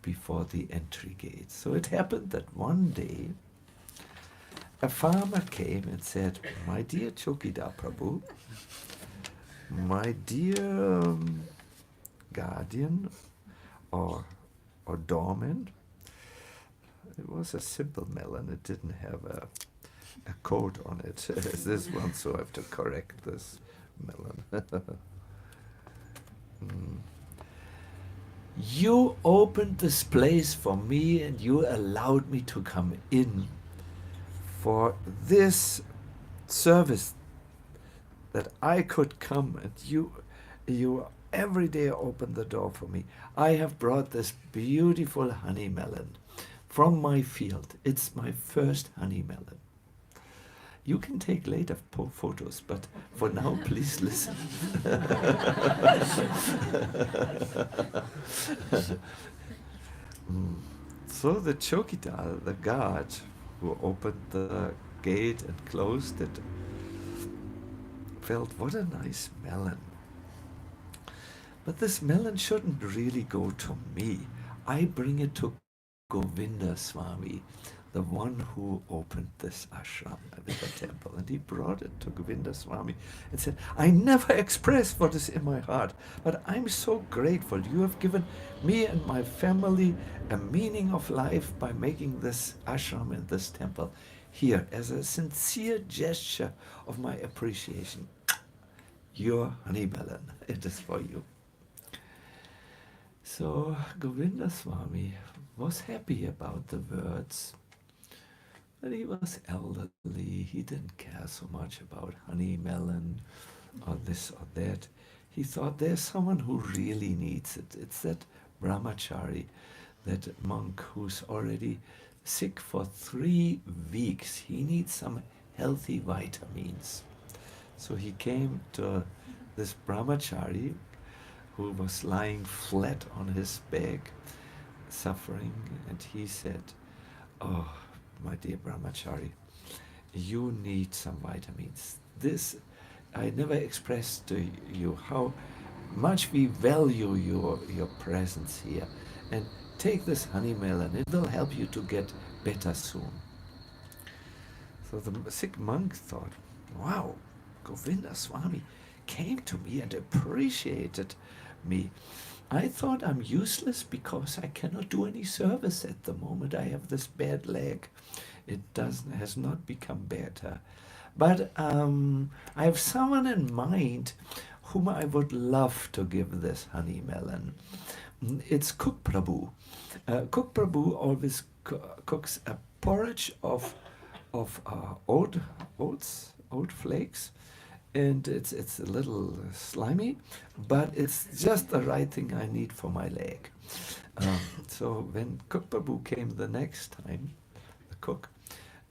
S9: before the entry gate. So it happened that one day a farmer came and said, "My dear Chowkidar Prabhu, my dear guardian or doorman," it was a simple melon, it didn't have a coat on it as this one, so I have to correct this melon. You opened this place for me and you allowed me to come in for this service, that I could come, and you every day open the door for me. I have brought this beautiful honey melon from my field. It's my first honey melon. You can take later photos, but for now, please listen. So the chowkidar, the guard who opened the gate and closed it, felt, what a nice melon. But this melon shouldn't really go to me. I bring it to Govinda Swami, the one who opened this ashram with the temple. And he brought it to Govinda Swami and said, I never expressed what is in my heart, but I'm so grateful. You have given me and my family a meaning of life by making this ashram and this temple here as a sincere gesture of my appreciation. Your honey melon, it is for you. So Govinda Swami was happy about the words. But he was elderly, he didn't care so much about honey melon or this or that. He thought there's someone who really needs it. It's that brahmachari, that monk who's already sick for 3 weeks. He needs some healthy vitamins. So he came to this brahmachari who was lying flat on his back, suffering, and he said, "Oh, my dear brahmachari, you need some vitamins. This, I never expressed to you how much we value your presence here. And take this honey melon, it will help you to get better soon." So the sick monk thought, wow, Govinda Swami came to me and appreciated me. I thought I'm useless because I cannot do any service at the moment. I have this bad leg. It has not become better. But I have someone in mind whom I would love to give this honey melon. It's Cook Prabhu. Cook Prabhu always cooks a porridge of oat flakes, and it's a little slimy, but it's just the right thing I need for my leg. So when Cook Prabhu came the next time, the cook,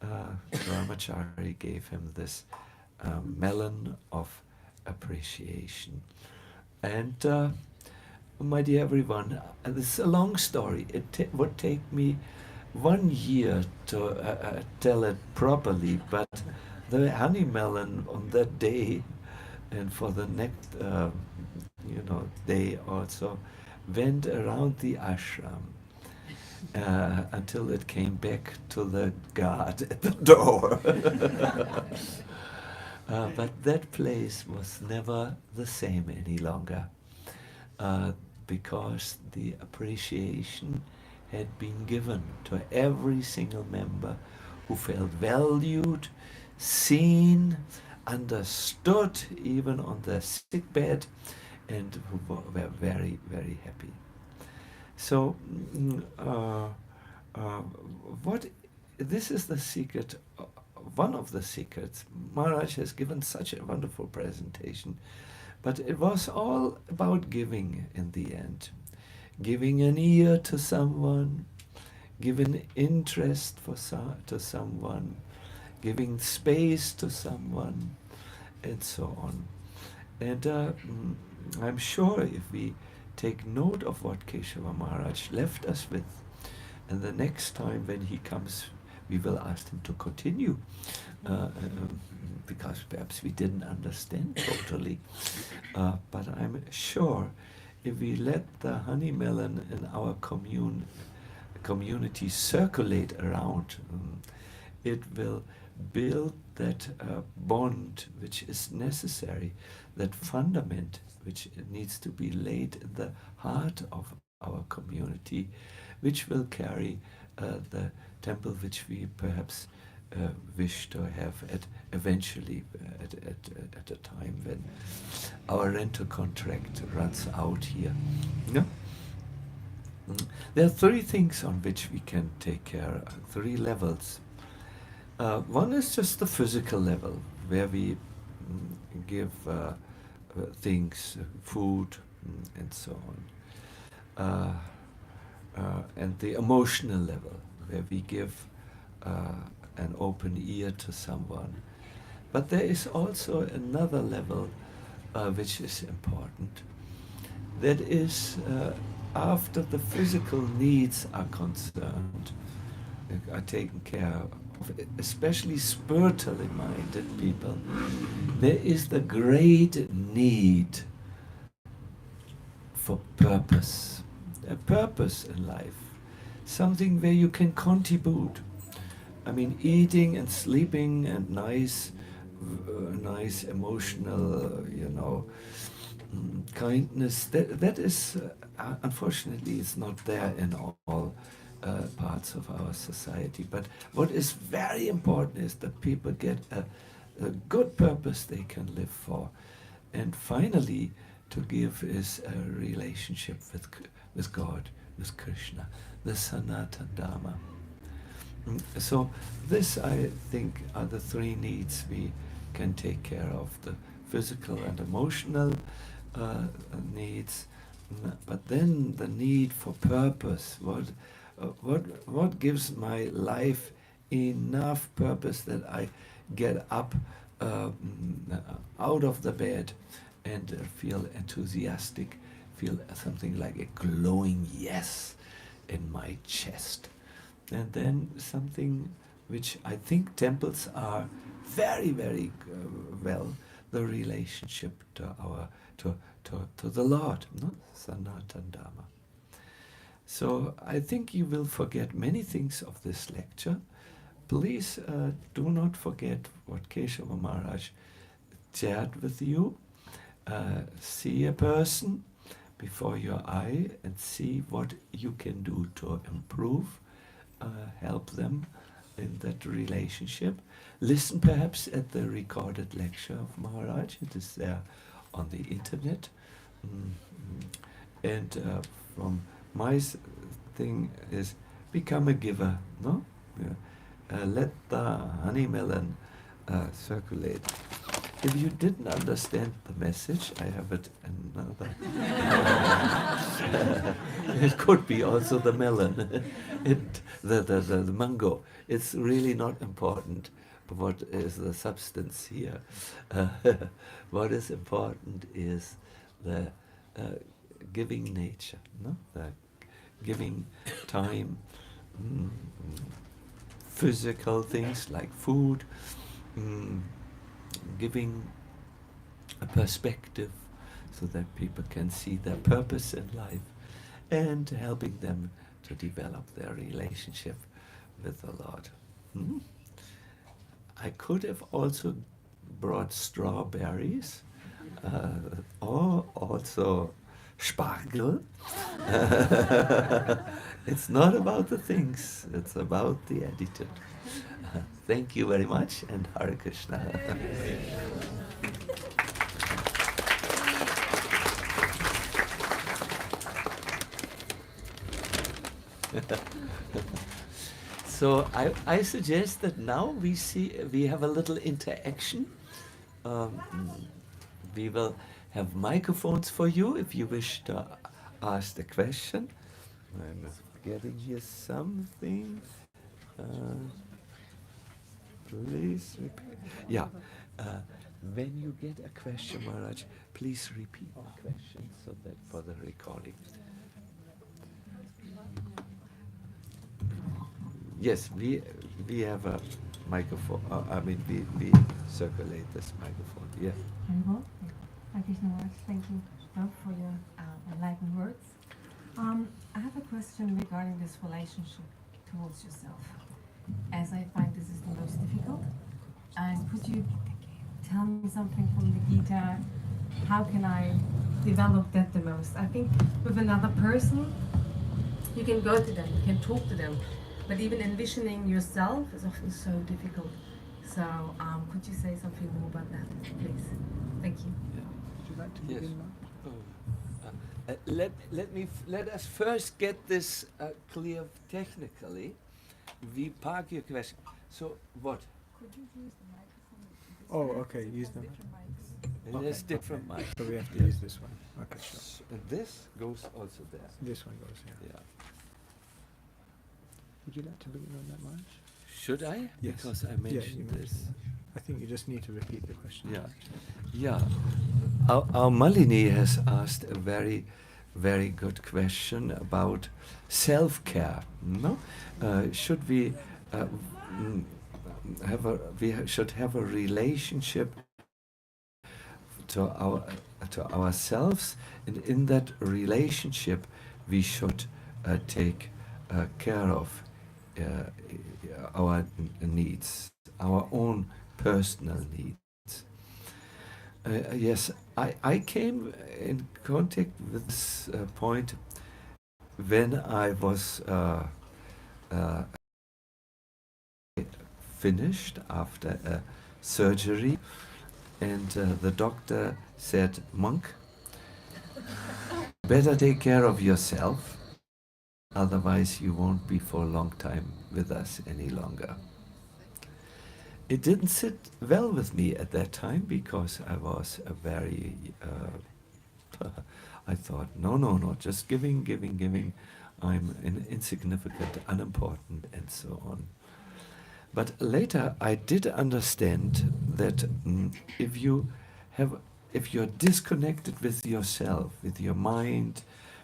S9: Brahmachari gave him this melon of appreciation. And my dear everyone, this is a long story. It would take me 1 year to tell it properly, but the honey melon on that day and for the next day also went around the ashram until it came back to the guard at the door. But that place was never the same any longer, because the appreciation had been given to every single member who felt valued, seen, understood, even on the sick bed, and who were very, very happy. So, this is the secret, one of the secrets. Maharaj has given such a wonderful presentation, but it was all about giving in the end. Giving an ear to someone, giving interest to someone, giving space to someone, and so on. And I'm sure if we take note of what Keshava Maharaj left us with, and the next time when he comes, we will ask him to continue, because perhaps we didn't understand totally. But I'm sure if we let the honey melon in our community circulate around, it will build that bond which is necessary, that fundament which needs to be laid in the heart of our community, which will carry the temple which we perhaps wish to have eventually at a time when our rental contract runs out here. No? There are 3 things on which we can take care, 3 levels. One is just the physical level, where we give things, food, and so on. And the emotional level, where we give an open ear to someone. But there is also another level which is important. That is, after the physical needs are concerned, are taken care of, especially spiritually minded people, there is the great need for purpose. A purpose in life, something where you can contribute. I mean, eating and sleeping and nice emotional, kindness. That is, unfortunately, it's not there in all parts of our society. But what is very important is that people get a good purpose they can live for, and finally, to give is a relationship with God, with Krishna, the Sanatana Dharma. So this, I think, are the three needs we can take care of: the physical and emotional needs, but then the need for purpose. What gives my life enough purpose that I get up out of the bed and feel enthusiastic, feel something like a glowing yes in my chest. And then something which I think temples are very, very well, the relationship to our to the Lord, no? Sanatana Dharma. So I think you will forget many things of this lecture. Please do not forget what Keshava Maharaj shared with you. See a person before your eye and see what you can do to improve, help them in that relationship. Listen perhaps at the recorded lecture of Maharaj. It is there on the internet. And from my thing is become a giver, no? Let the honey melon circulate. If you didn't understand the message, I have it another. It could be also the melon, the mango. It's really not important what is the substance here. What is important is the giving nature, no? The giving time, physical things like food, giving a perspective so that people can see their purpose in life, and helping them to develop their relationship with the Lord. I could have also brought strawberries, or also Spargel. It's not about the things, it's about the attitude. Thank you very much, and Hare Krishna. So I suggest that now we have a little interaction. We will have microphones for you if you wish to ask the question. I'm getting here something. Please repeat. Yeah. When you get a question, Maharaj, please repeat the question so that for the recording. Yes, we have a microphone. We circulate this microphone. Yeah.
S10: Very well. Thank you so much. Thank you both for your enlightened words. I have a question regarding this relationship towards yourself, as I find this is the most difficult. And could you tell me something from the Gita? How can I develop that the most? I think with another person, you can go to them, you can talk to them, but even envisioning yourself is often so difficult. So could you say something more about that, please? Thank you.
S3: Would you like to
S9: Yes.
S3: begin now?
S9: Let us first get this clear technically. We park your question. So what?
S8: Could you use the microphone?
S3: Oh, okay, use them.
S8: Different mics.
S9: There's different mics.
S3: So we have to use this one. Okay, sure.
S9: This goes also there.
S3: This one goes here.
S9: Yeah.
S3: Would you like to begin on that, Maharaj?
S9: Should I?
S3: Yes.
S9: Because I
S3: Yeah,
S9: mentioned
S3: you
S9: this.
S3: mentioned it. I think you just need to repeat the question.
S9: Yeah. Yeah. Our Malini has asked a very, very good question about self-care. No? Should we should have a relationship to ourselves, and in that relationship we should take care of our needs, our own personal needs. Yes, I came in contact with this point when I was finished after a surgery, and the doctor said, "Monk, better take care of yourself otherwise you won't be for a long time with us any longer. It didn't sit well with me at that time because I was a very, I thought, no, just giving. I'm insignificant, unimportant, and so on. But later I did understand that if you're disconnected with yourself, with your mind,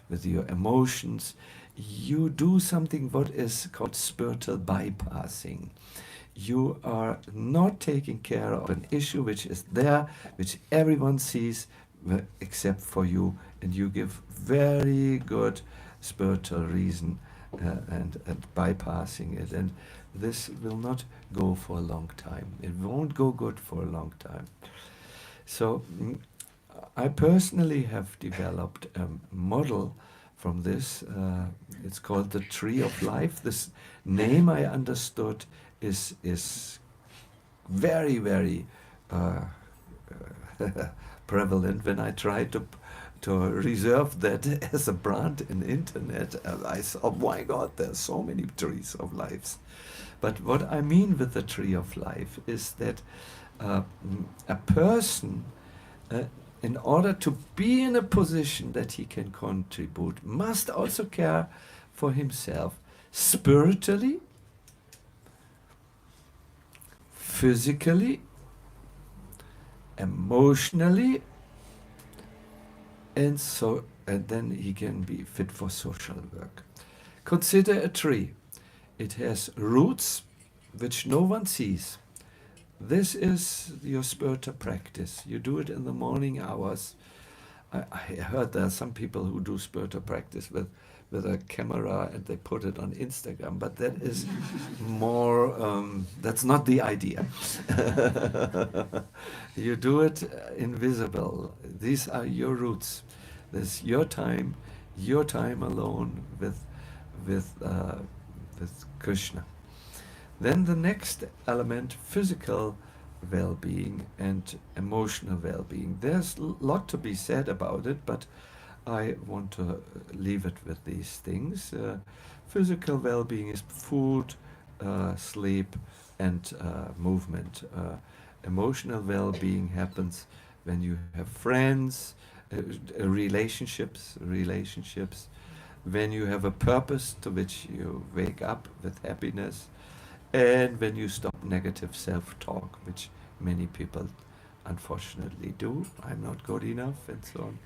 S9: with your emotions, you do something what is called spiritual bypassing. You are not taking care of an issue which is there, which everyone sees except for you, and you give very good spiritual reason and bypassing it. And this will not go for a long time. It won't go good for a long time. So I personally have developed a model from this. It's called the Tree of Life. This name I understood is very, very prevalent. When I tried to reserve that as a brand in the internet, I saw, oh my God, there's so many trees of lives. But what I mean with the Tree of Life is that a person, in order to be in a position that he can contribute, must also care for himself spiritually, physically, emotionally, and then he can be fit for social work. Consider a tree. It has roots which no one sees. This is your spiritual practice. You do it in the morning hours. I heard there are some people who do spiritual practice with a camera and they put it on Instagram, but that is more, that's not the idea. You do it invisible. These are your roots. This is your time alone with Krishna. Then the next element, physical well-being and emotional well-being. There's a lot to be said about it, but I want to leave it with these things. Physical well-being is food, sleep, and movement. Emotional well-being happens when you have friends, relationships, when you have a purpose to which you wake up with happiness, and when you stop negative self-talk, which many people unfortunately do. I'm not good enough, and so on.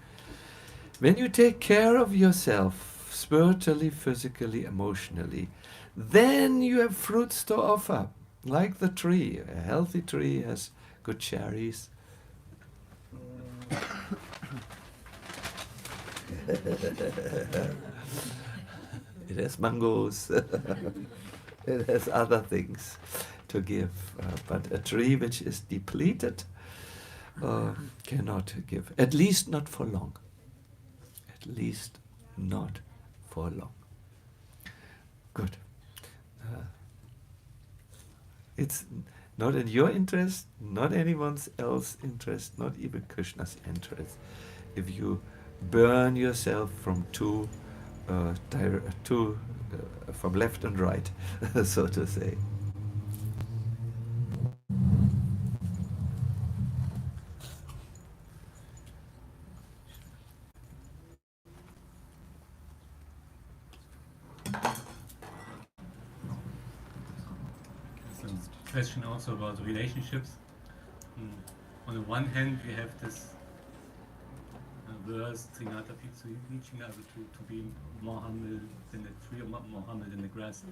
S9: When you take care of yourself, spiritually, physically, emotionally, then you have fruits to offer, like the tree. A healthy tree has good cherries. It has mangoes. It has other things to give, but a tree which is depleted cannot give, at least not for long. At least not for long. Good. It's not in your interest, not anyone's else's interest, not even Krishna's interest, if you burn yourself from from left and right, so to say.
S11: So, question also about relationships. On the one hand, we have this verse, Trinata Pitsuichinga, to be more humble than the tree, or more humble than the grass.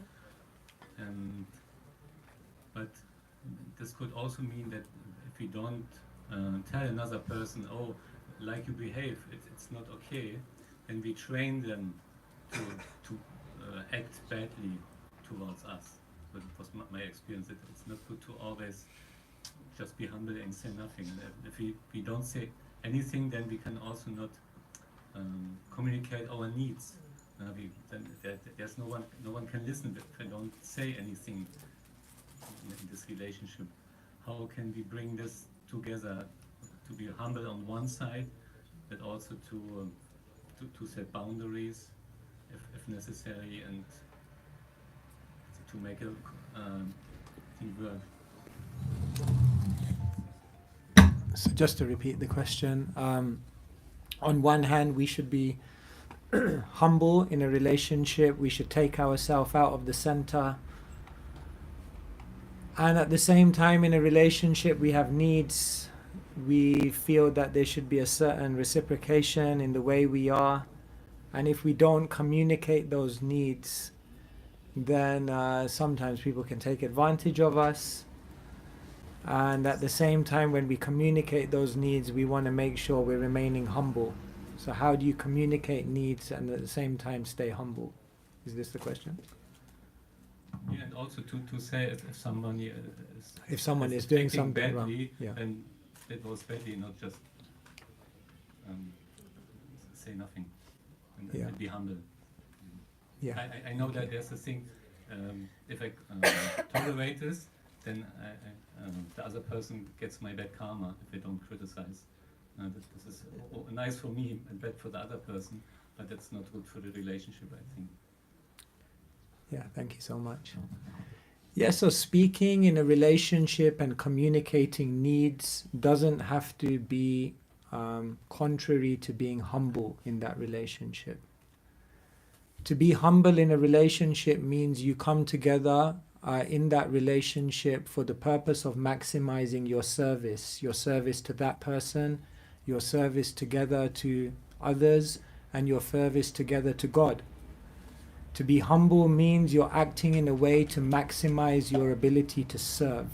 S11: But this could also mean that if we don't tell another person, oh, like you behave, it's not okay, then we train them to act badly towards us. But it was my experience that it's not good to always just be humble and say nothing. If we don't say anything, then we can also not communicate our needs. There's no one can listen if I don't say anything in this relationship. How can we bring this together to be humble on one side, but also to set boundaries if necessary, and to make a thing work.
S1: So just to repeat the question, on one hand, we should be humble in a relationship. We should take ourselves out of the center. And at the same time, in a relationship, we have needs. We feel that there should be a certain reciprocation in the way we are. And if we don't communicate those needs, then sometimes people can take advantage of us. And at the same time, when we communicate those needs, we want to make sure we're remaining humble. So how do you communicate needs and at the same time stay humble? Is this the question?
S11: Yeah, and also to say if someone
S1: If someone is doing
S11: acting
S1: something wrong,
S11: badly,
S1: yeah.
S11: then it was badly, not just say nothing and,
S1: Yeah.
S11: and be humble.
S1: Yeah.
S11: I know that there's a thing, if I tolerate this, then the other person gets my bad karma if I don't criticize. This is nice for me and bad for the other person, but that's not good for the relationship, I think.
S1: Yeah, thank you so much. Yeah, so speaking in a relationship and communicating needs doesn't have to be contrary to being humble in that relationship. To be humble in a relationship means you come together in that relationship for the purpose of maximizing your service to that person, your service together to others, and your service together to God. To be humble means you're acting in a way to maximize your ability to serve.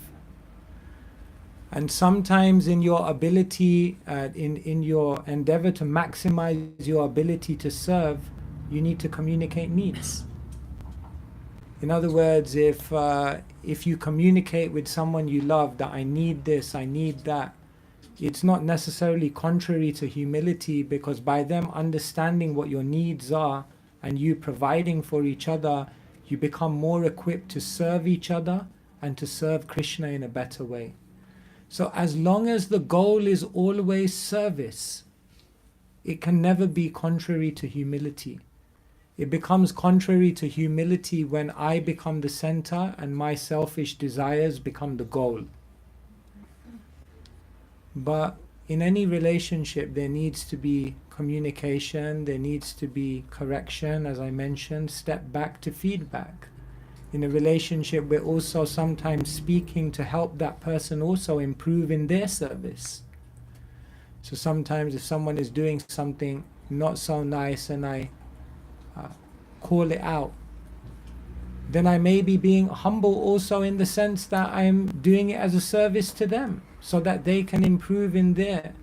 S1: And sometimes in your ability, in your endeavor to maximize your ability to serve, you need to communicate needs. In other words, if you communicate with someone you love that I need this, I need that, it's not necessarily contrary to humility, because by them understanding what your needs are and you providing for each other, you become more equipped to serve each other and to serve Krishna in a better way. So as long as the goal is always service, it can never be contrary to humility. It becomes contrary to humility when I become the center and my selfish desires become the goal. But in any relationship, there needs to be communication, there needs to be correction, as I mentioned, step back to feedback. In a relationship, we're also sometimes speaking to help that person also improve in their service. So sometimes if someone is doing something not so nice and I call it out, then I may be being humble also in the sense that I'm doing it as a service to them, so that they can improve in their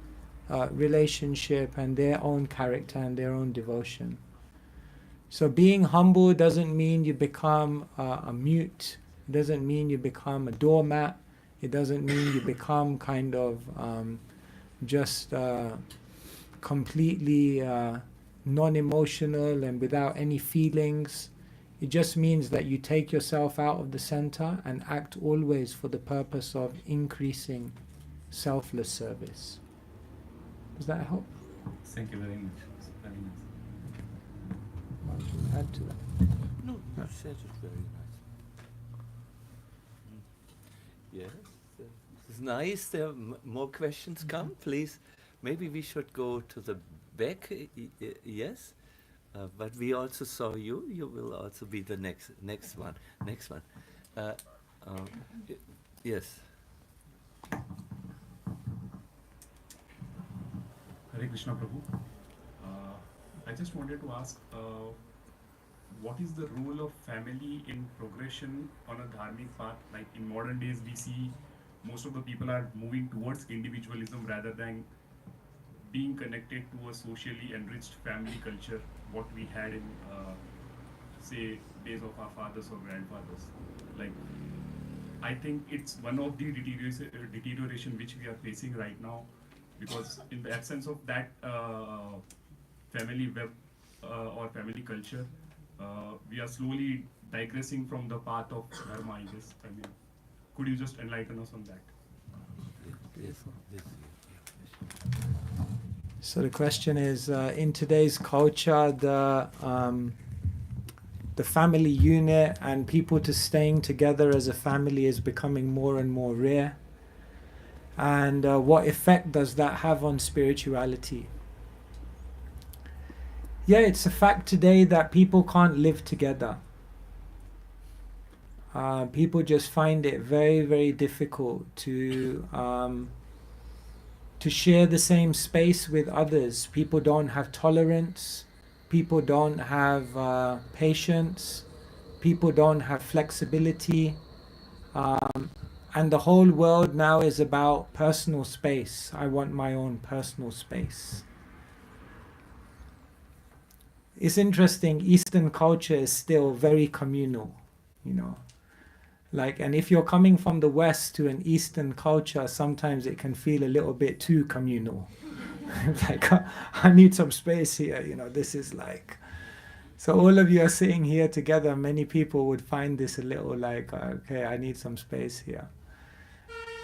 S1: relationship and their own character and their own devotion. So being humble doesn't mean you become a mute. It doesn't mean you become a doormat. It doesn't mean you become kind of just completely non-emotional and without any feelings. It just means that you take yourself out of the center and act always for the purpose of increasing selfless service. Does that help?
S11: Thank you very much. It's very nice.
S1: What should we add to that?
S12: No, you said it very nice. Yes, it's nice. There are more questions come, please. Maybe we should go to the back. Yes, but we also saw you. You will also be the next one. Next one. Yes.
S13: Hare Krishna Prabhu. I just wanted to ask, what is the role of family in progression on a dharmic path? Like in modern days, we see most of the people are moving towards individualism rather than being connected to a socially enriched family culture, what we had in, say, days of our fathers or grandfathers. Like, I think it's one of the deterioration which we are facing right now, because in the absence of that family web or family culture, we are slowly digressing from the path of dharma, I guess. I mean, could you just enlighten us on that?
S12: Yes.
S1: So the question is, in today's culture, the family unit and people to staying together as a family is becoming more and more rare. And what effect does that have on spirituality? Yeah, it's a fact today that people can't live together. People just find it very, very difficult to share the same space with others. People don't have tolerance. People don't have patience. People don't have flexibility. And the whole world now is about personal space. I want my own personal space. It's interesting, Eastern culture is still very communal, you know. Like, and if you're coming from the West to an Eastern culture, sometimes it can feel a little bit too communal. Like, I need some space here, you know, this is like... So all of you are sitting here together, many people would find this a little like, okay, I need some space here.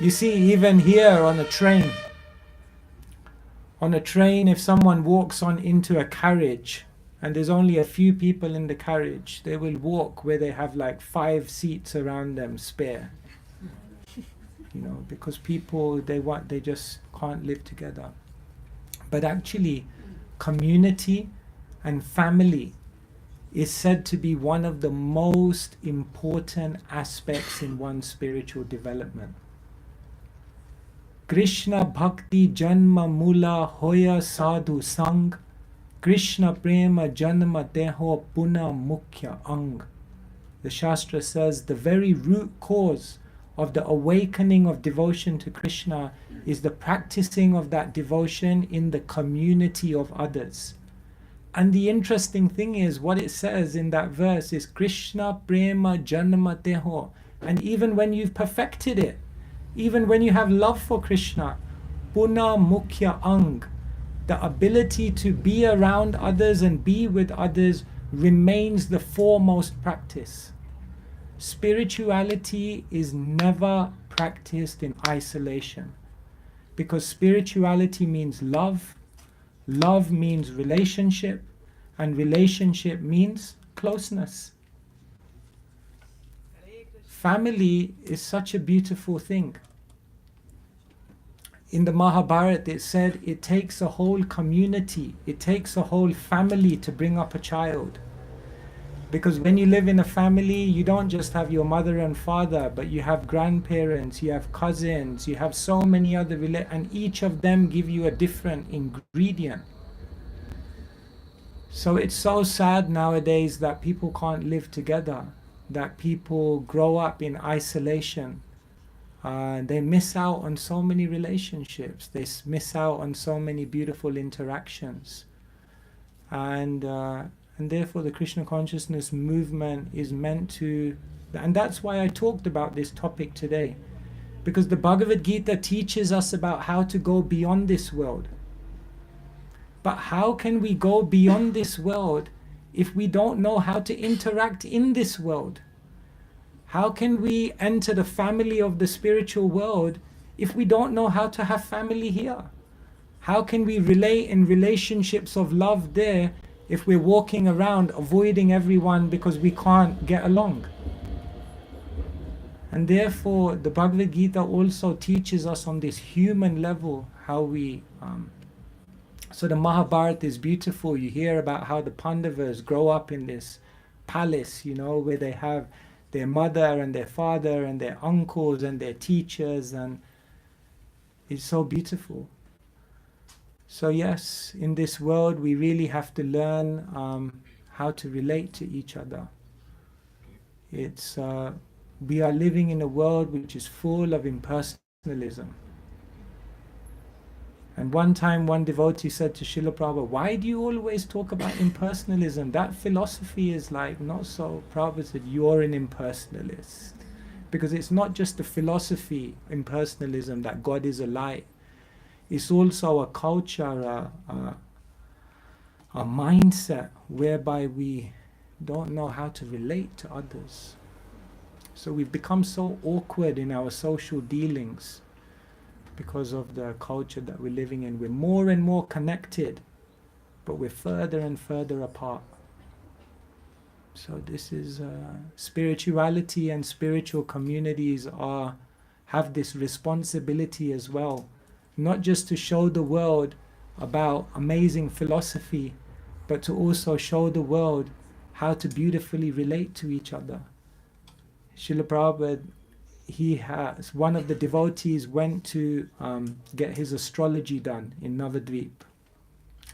S1: You see, even here on a train, if someone walks on into a carriage, and there's only a few people in the carriage, they will walk where they have like 5 seats around them spare. You know, because people, they just can't live together. But actually, community and family is said to be one of the most important aspects in one's spiritual development. Krishna Bhakti Janma Mula Hoya Sadhu Sang, Krishna Prema Janma Deho Puna Mukhya Ang. The Shastra says the very root cause of the awakening of devotion to Krishna is the practicing of that devotion in the community of others. And the interesting thing is, what it says in that verse is Krishna Prema Janma Deho. And even when you've perfected it, even when you have love for Krishna, Puna Mukhya Ang, the ability to be around others and be with others remains the foremost practice. Spirituality is never practiced in isolation, because spirituality means love, love means relationship, and relationship means closeness. Family is such a beautiful thing. In the Mahabharata, it said it takes a whole community, it takes a whole family to bring up a child. Because when you live in a family, you don't just have your mother and father, but you have grandparents, you have cousins, you have so many other and each of them give you a different ingredient. So it's so sad nowadays that people can't live together, that people grow up in isolation. They miss out on so many relationships. They miss out on so many beautiful interactions. And therefore the Krishna consciousness movement is meant to... And that's why I talked about this topic today. Because the Bhagavad Gita teaches us about how to go beyond this world. But how can we go beyond this world if we don't know how to interact in this world? How can we enter the family of the spiritual world if we don't know how to have family here? How can we relate in relationships of love there if we're walking around avoiding everyone because we can't get along? And therefore, the Bhagavad Gita also teaches us on this human level how we... So the Mahabharata is beautiful. You hear about how the Pandavas grow up in this palace, you know, where they have their mother and their father and their uncles and their teachers, and it's so beautiful. So yes, in this world we really have to learn how to relate to each other. It's we are living in a world which is full of impersonalism. And one time one devotee said to Srila Prabhupada, why do you always talk about impersonalism? That philosophy is like not so... Prabhupada said, you're an impersonalist. Because it's not just a philosophy, impersonalism, that God is a light. It's also a culture, a mindset whereby we don't know how to relate to others. So we've become so awkward in our social dealings because of the culture that we're living in. We're more and more connected, but we're further and further apart. So this is spirituality, and spiritual communities have this responsibility as well, not just to show the world about amazing philosophy, but to also show the world how to beautifully relate to each other. Srila Prabhupada, one of the devotees went to get his astrology done in Navadvip,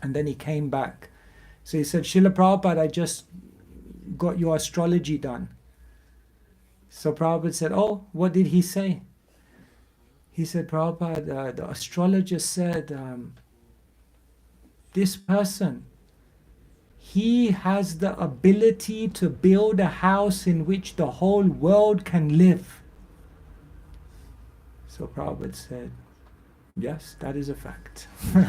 S1: and then he came back. So he said, Srila Prabhupada, I just got your astrology done. So Prabhupada said, oh, what did he say? He said, Prabhupada, the astrologer said, this person, he has the ability to build a house in which the whole world can live. So Prabhupada said, yes, that is a fact. He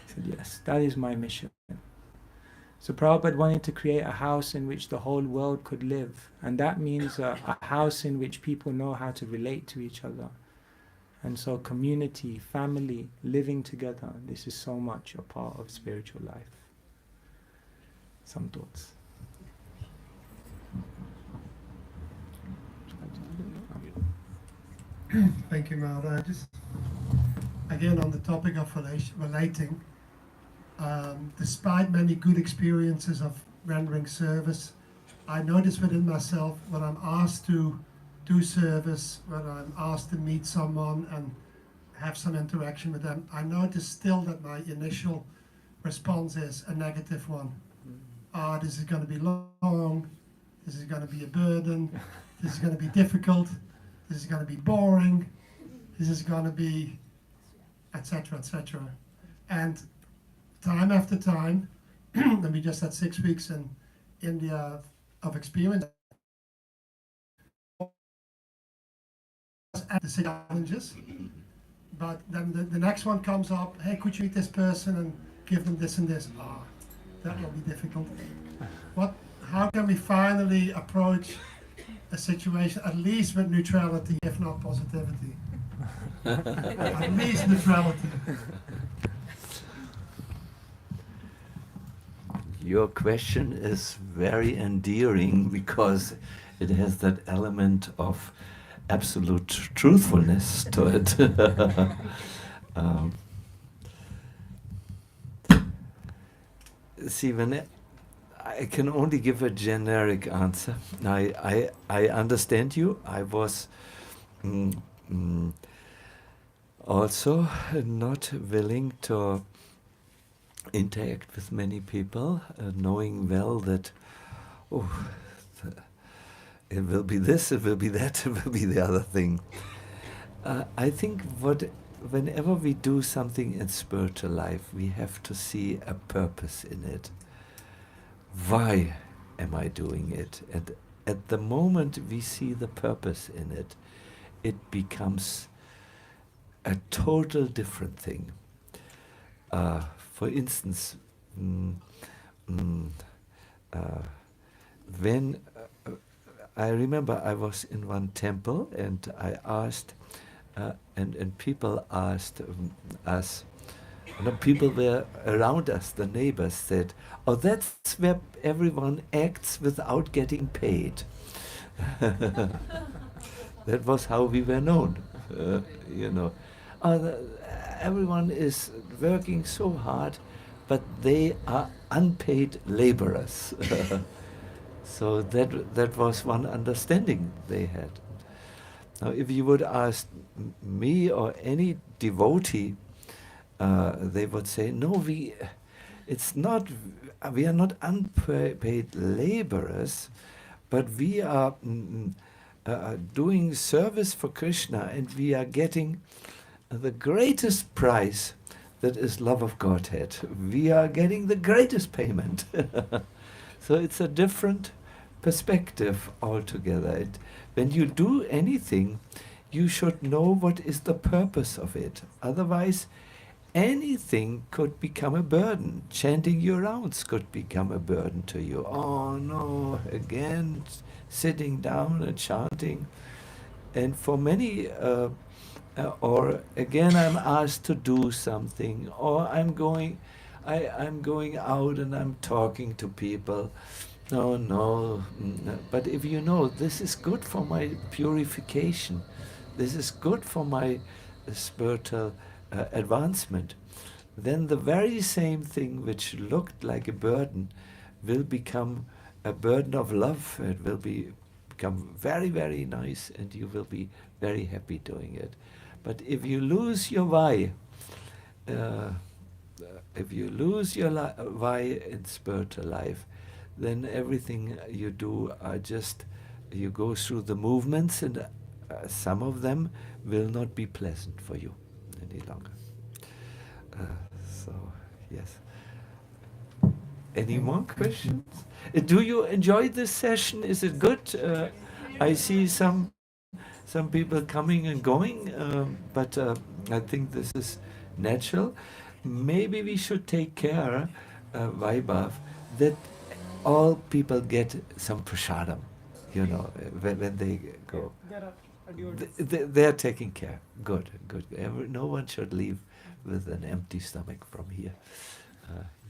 S1: said, yes, that is my mission. So Prabhupada wanted to create a house in which the whole world could live. And that means a house in which people know how to relate to each other. And so community, family, living together, this is so much a part of spiritual life. Some thoughts?
S14: Thank you, Maharaj. Just again on the topic of relating, despite many good experiences of rendering service, I notice within myself when I'm asked to do service, when I'm asked to meet someone and have some interaction with them, I notice still that my initial response is a negative one. This is going to be long, this is going to be a burden, this is going to be difficult, this is going to be boring, this is going to be etc., etc. And time after time, and we just had 6 weeks in India of experience, at the same challenges, but then the next one comes up, hey, could you meet this person and give them this and this? That will be difficult. How can we finally approach a situation, at least with neutrality, if not positivity? At least neutrality.
S12: Your question is very endearing because it has that element of absolute truthfulness to it. See, when I can only give a generic answer. I understand you. I was also not willing to interact with many people, knowing well that, it will be this, it will be that, it will be the other thing. I think whenever we do something in spiritual life, we have to see a purpose in it. Why am I doing it? And at the moment we see the purpose in it, it becomes a total different thing. For instance, when I remember I was in one temple and I asked, and people asked us, people were around us, the neighbors said, oh, that's where everyone acts without getting paid. That was how we were known, everyone is working so hard, but they are unpaid laborers. So that was one understanding they had. Now, if you would ask me or any devotee, they would say, no, we are not unpaid laborers, but we are doing service for Krishna, and we are getting the greatest prize, that is love of Godhead. We are getting the greatest payment. So it's a different perspective altogether. When you do anything, you should know what is the purpose of it. Otherwise, anything could become a burden. Chanting your rounds could become a burden to you. Oh no, again, sitting down and chanting. And for many, or again I'm asked to do something, or
S9: I'm going out and I'm talking to people. No, no. But if you know, this is good for my purification. This is good for my spiritual advancement. Then the very same thing which looked like a burden will become a burden of love. It will become very, very nice, and you will be very happy doing it. But if you lose your why, if you lose your why in spiritual life, then everything you do are just, you go through the movements, and some of them will not be pleasant for you any longer. So, yes. Any more questions? Do you enjoy this session? Is it good? I see some people coming and going, but I think this is natural. Maybe we should take care, Vaibhav, that all people get some prasadam, you know, when they go. They are taking care. Good, good. No one should leave with an empty stomach from here.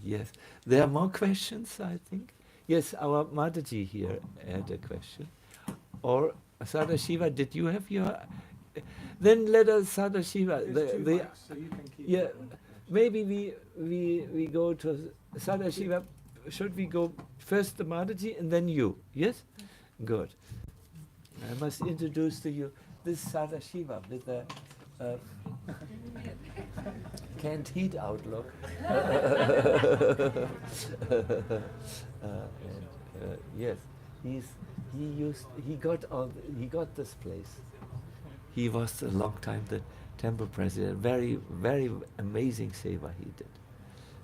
S9: Yes. There are more questions, I think. Yes, our Mataji here had a question. Or Sadashiva, did you have your... Then let us, Sadashiva...
S1: So you can keep
S9: yeah, maybe we go to Sadashiva. Should we go first the Mataji and then you? Yes? Good. I must introduce to you this Sadashiva with the can't heat outlook. Yes, he got this place. He was a long time the temple president. Very, very amazing seva he did.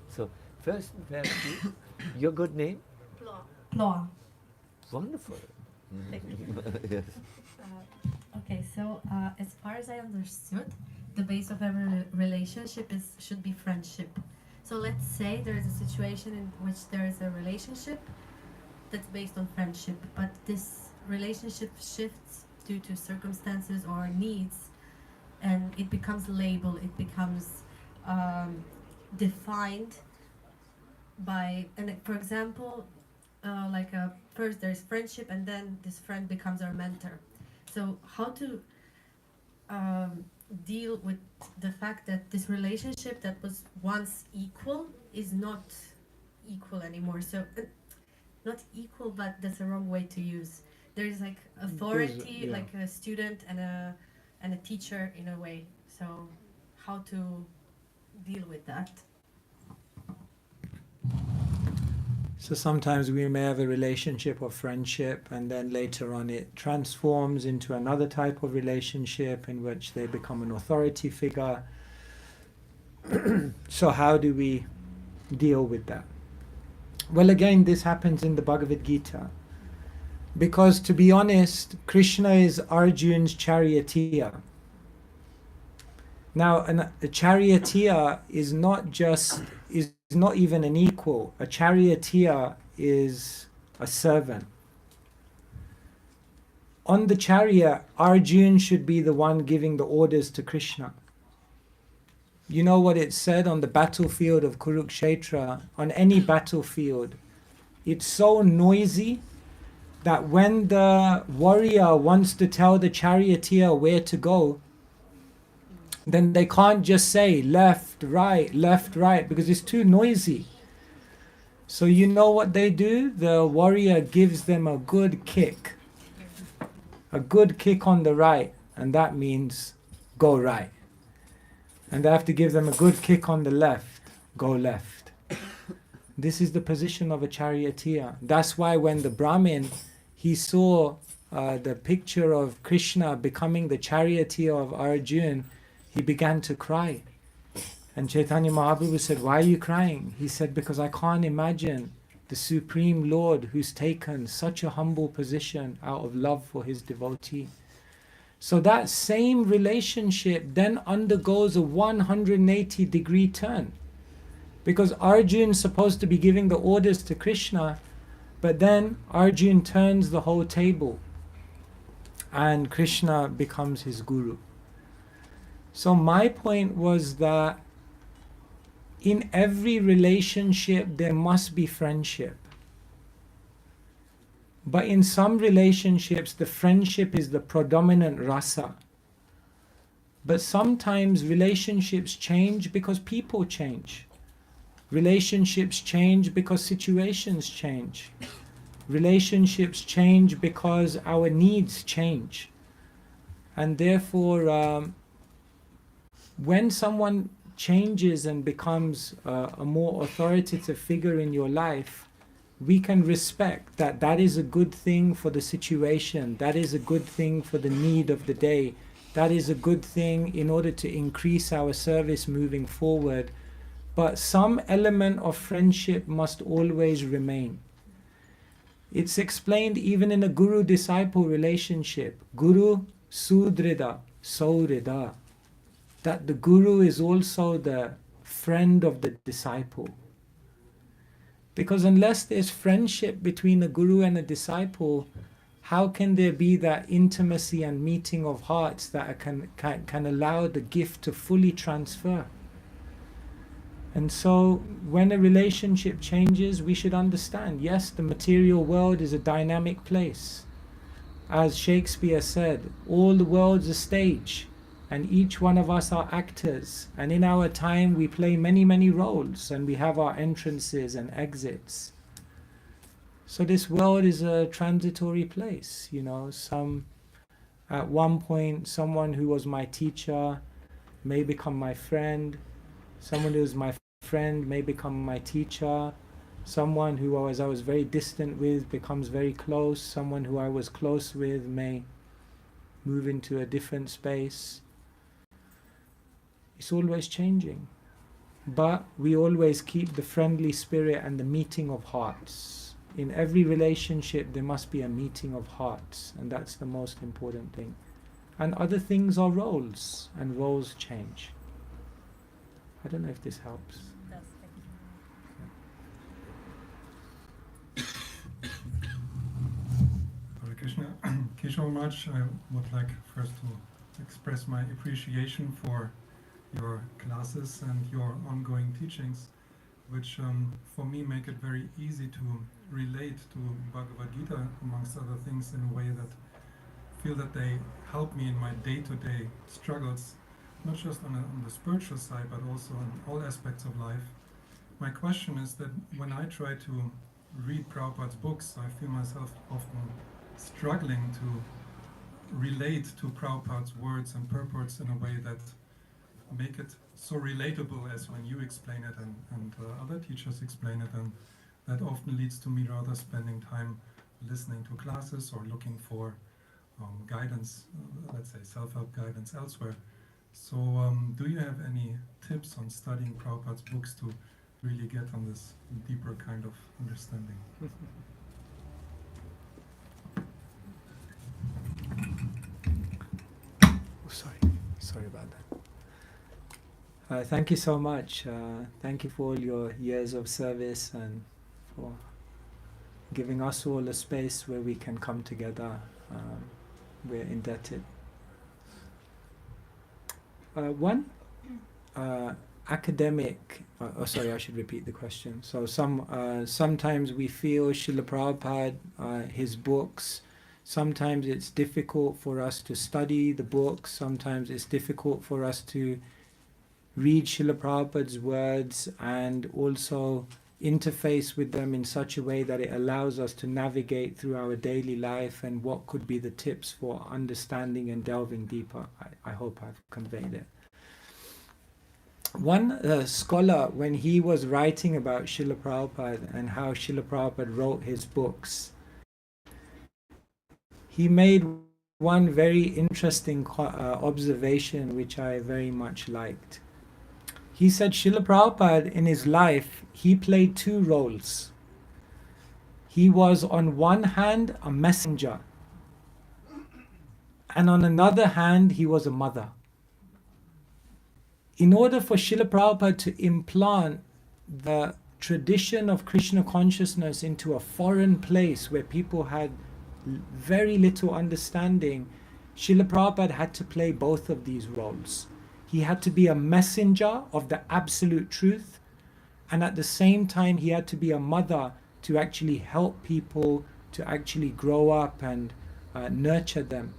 S9: So first, your good name?
S15: Ploa.
S9: Wonderful.
S15: Thank you.
S9: Yes.
S15: Okay, so as far as I understood, the base of every relationship should be friendship. So let's say there is a situation in which there is a relationship that's based on friendship, but this relationship shifts due to circumstances or needs, and it becomes a label, it becomes defined by, and for example, first there's friendship, and then this friend becomes our mentor. So how to deal with the fact that this relationship that was once equal is not equal anymore? So not equal, but that's a wrong way to use. There's like authority, like a student and a teacher in a way. So how to deal with that?
S1: So sometimes we may have a relationship of friendship, and then later on it transforms into another type of relationship in which they become an authority figure. So how do we deal with that? Well, again, this happens in the Bhagavad Gita. Because to be honest, Krishna is Arjun's charioteer. Now, a charioteer is not even an equal. A charioteer is a servant. On the chariot, Arjun should be the one giving the orders to Krishna. You know what it said on the battlefield of Kurukshetra, on any battlefield, it's so noisy that when the warrior wants to tell the charioteer where to go, then they can't just say left, right, because it's too noisy. So you know what they do? The warrior gives them a good kick on the right, and that means go right. And they have to give them a good kick on the left, go left. This is the position of a charioteer. That's why when the Brahmin, he saw the picture of Krishna becoming the charioteer of Arjun, he began to cry. And Chaitanya Mahaprabhu said, "Why are you crying?" He said, "Because I can't imagine the Supreme Lord who's taken such a humble position out of love for his devotee." So that same relationship then undergoes a 180-degree turn. Because Arjun's supposed to be giving the orders to Krishna, but then Arjun turns the whole table and Krishna becomes his guru. So my point was that in every relationship there must be friendship. But in some relationships, the friendship is the predominant rasa. But sometimes relationships change because people change. Relationships change because situations change. Relationships change because our needs change. And therefore, when someone changes and becomes a more authoritative figure in your life, we can respect that that is a good thing for the situation, that is a good thing for the need of the day, that is a good thing in order to increase our service moving forward. But some element of friendship must always remain. It's explained even in a guru-disciple relationship. Guru sudrida saurida. That the guru is also the friend of the disciple. Because unless there's friendship between a guru and a disciple, how can there be that intimacy and meeting of hearts that can allow the gift to fully transfer? And so when a relationship changes, we should understand, yes, the material world is a dynamic place. As Shakespeare said, all the world's a stage, and each one of us are actors. And in our time, we play many, many roles, and we have our entrances and exits. So this world is a transitory place, you know. At one point, someone who was my teacher may become my friend. Someone who was my friend may become my teacher. Someone who I was very distant with becomes very close. Someone who I was close with may move into a different space. It's always changing. But we always keep the friendly spirit and the meeting of hearts. In every relationship there must be a meeting of hearts, and that's the most important thing. And other things are roles, and roles change. I don't know if this helps.
S16: Hare Krishna. Kishore Maharaj, I would like first to express my appreciation for your classes and your ongoing teachings, which for me make it very easy to relate to Bhagavad Gita, amongst other things, in a way that I feel that they help me in my day-to-day struggles, not just on the spiritual side, but also in all aspects of life. My question is that when I try to read Prabhupada's books, I feel myself often struggling to relate to Prabhupada's words and purports in a way that make it so relatable as when you explain it and other teachers explain it, and that often leads to me rather spending time listening to classes or looking for guidance, let's say self-help guidance elsewhere. So do you have any tips on studying Prabhupada's books to really get on this deeper kind of understanding?
S1: Sorry about that. Thank you so much. Thank you for all your years of service and for giving us all a space where we can come together. We're indebted. One academic. Sorry, I should repeat the question. So sometimes we feel Srila Prabhupada, his books. Sometimes it's difficult for us to study the books. Sometimes it's difficult for us to read Srila Prabhupada's words and also interface with them in such a way that it allows us to navigate through our daily life, and what could be the tips for understanding and delving deeper. I hope I've conveyed it. One scholar, when he was writing about Srila Prabhupada and how Srila Prabhupada wrote his books, he made one very interesting observation which I very much liked. He said Srila Prabhupada in his life, he played two roles. He was on one hand a messenger, and on another hand he was a mother. In order for Srila Prabhupada to implant the tradition of Krishna consciousness into a foreign place where people had very little understanding, Srila Prabhupada had to play both of these roles. He had to be a messenger of the absolute truth, and at the same time he had to be a mother to actually help people to actually grow up and nurture them.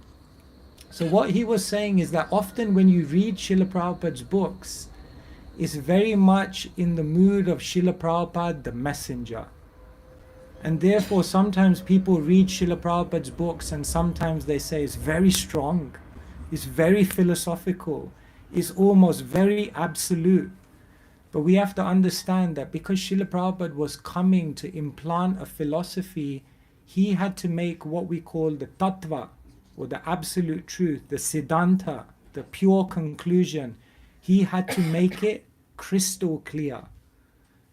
S1: So what he was saying is that often when you read Srila Prabhupada's books, it's very much in the mood of Srila Prabhupada, the messenger. And therefore sometimes people read Srila Prabhupada's books and sometimes they say it's very strong, it's very philosophical, it's almost very absolute. But we have to understand that because Srila Prabhupada was coming to implant a philosophy, he had to make what we call the tattva, or the absolute truth, the siddhanta, the pure conclusion. He had to make it crystal clear.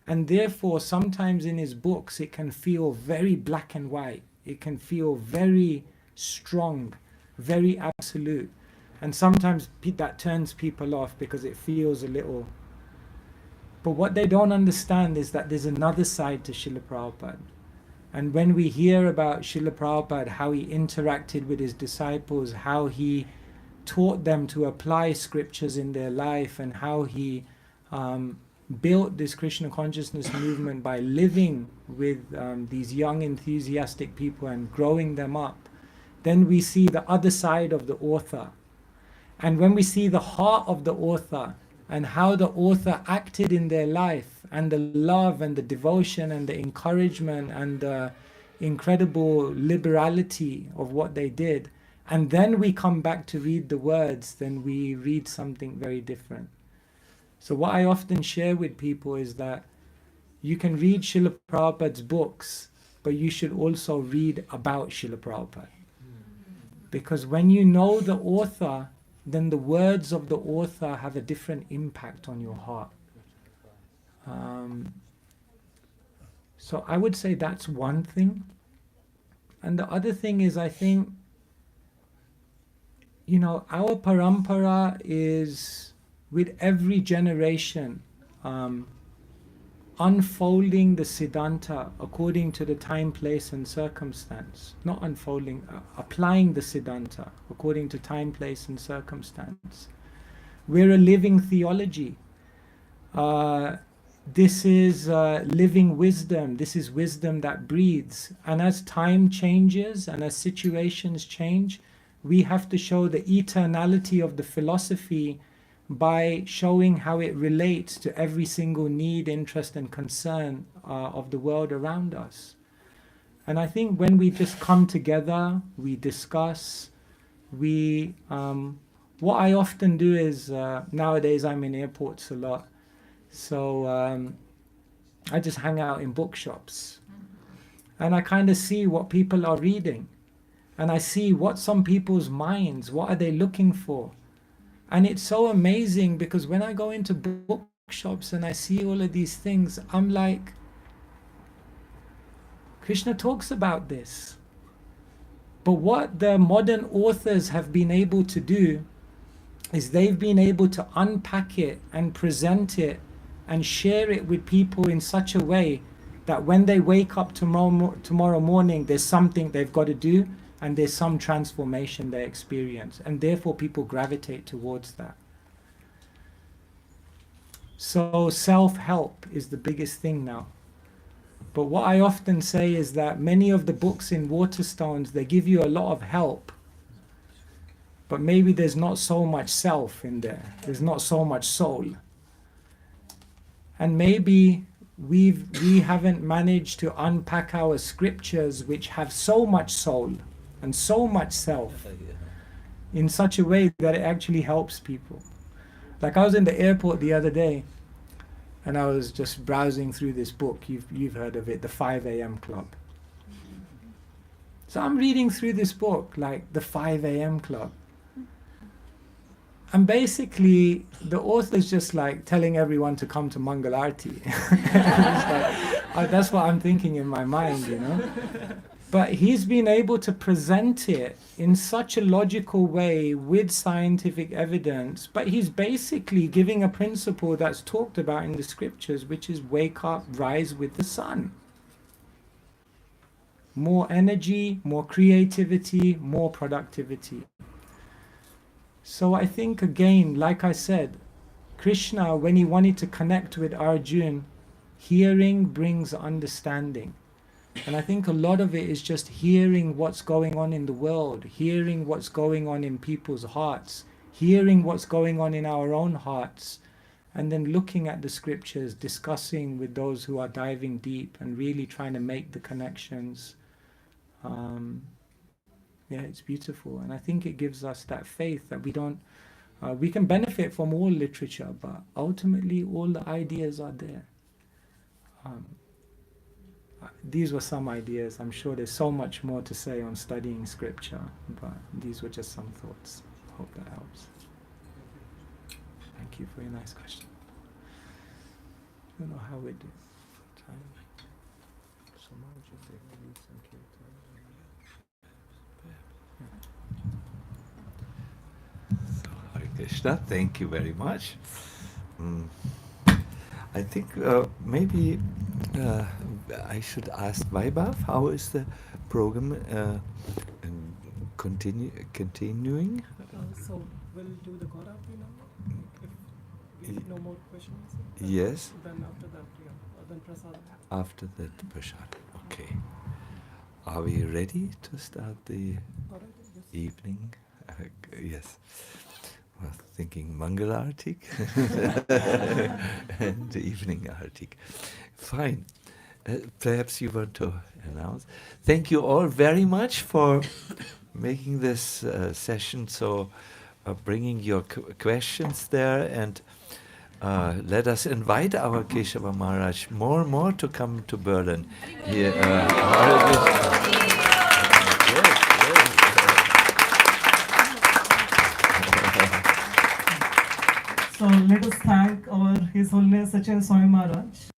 S1: And therefore, sometimes in his books, it can feel very black and white. It can feel very strong, very absolute. And sometimes that turns people off because it feels a little... But what they don't understand is that there's another side to Srila Prabhupada. And when we hear about Srila Prabhupada, how he interacted with his disciples, how he taught them to apply scriptures in their life, and how he built this Krishna consciousness movement by living with these young enthusiastic people and growing them up, then we see the other side of the author. And when we see the heart of the author and how the author acted in their life, and the love and the devotion and the encouragement and the incredible liberality of what they did, and then we come back to read the words, then we read something very different. So what I often share with people is that you can read Srila Prabhupada's books, but you should also read about Srila Prabhupada. Because when you know the author, then the words of the author have a different impact on your heart. So I would say that's one thing. And the other thing is, I think, our parampara is, with every generation, unfolding the Siddhanta according to the time, place and circumstance. Not unfolding, applying the Siddhanta according to time, place and circumstance. We're a living theology. This is living wisdom. This is wisdom that breathes. And as time changes and as situations change, we have to show the eternality of the philosophy by showing how it relates to every single need, interest and concern of the world around us. And I think when we just come together, we discuss, what I often do is, nowadays I'm in airports a lot, so I just hang out in bookshops. And I kind of see what people are reading. And I see what's some people's minds, what are they looking for. And it's so amazing because when I go into bookshops and I see all of these things, I'm like, Krishna talks about this. But what the modern authors have been able to do is they've been able to unpack it and present it and share it with people in such a way that when they wake up tomorrow morning, there's something they've got to do and there's some transformation they experience, and therefore people gravitate towards that. So self-help is the biggest thing now. But what I often say is that many of the books in Waterstones, they give you a lot of help, but maybe there's not so much self in there. There's not so much soul. And maybe we haven't managed to unpack our scriptures, which have so much soul and so much self, in such a way that it actually helps people. Like I was in the airport the other day, and I was just browsing through this book. You've heard of it, the 5 a.m. Club. So I'm reading through this book, like the 5 a.m. Club. And basically, the author's just like telling everyone to come to Mangal Arti. That's what I'm thinking in my mind, you know. But he's been able to present it in such a logical way with scientific evidence. But he's basically giving a principle that's talked about in the scriptures, which is wake up, rise with the sun. More energy, more creativity, more productivity. So I think, again, like I said, Krishna, when he wanted to connect with Arjuna, Hearing brings understanding. And I think a lot of it is just hearing what's going on in the world, hearing what's going on in people's hearts, hearing what's going on in our own hearts, and then looking at the scriptures, discussing with those who are diving deep and really trying to make the connections. Yeah, it's beautiful. And I think it gives us that faith that we can benefit from all literature, but ultimately all the ideas are there. These were some ideas. I'm sure there's so much more to say on studying scripture, but these were just some thoughts. Hope that helps. Thank you for your nice question. I don't know how we do time.
S9: So, Hare Krishna, thank you very much. I think maybe I should ask Vaibhav, how is the program continuing?
S2: So we'll do the Gaurati now? If we no more questions?
S9: Yes.
S2: Then after that, then Prasad.
S9: After that, Prasad. Okay. Are we ready to start the evening? Yes. Well, thinking Mangal Artik and the evening Artik. Fine. Perhaps you want to announce. Thank you all very much for making this session, so bringing your questions there, and let us invite our Keshava Maharaj more and more to come to Berlin. Here,
S17: So let us thank our His Holiness Sacinandana Swami Maharaj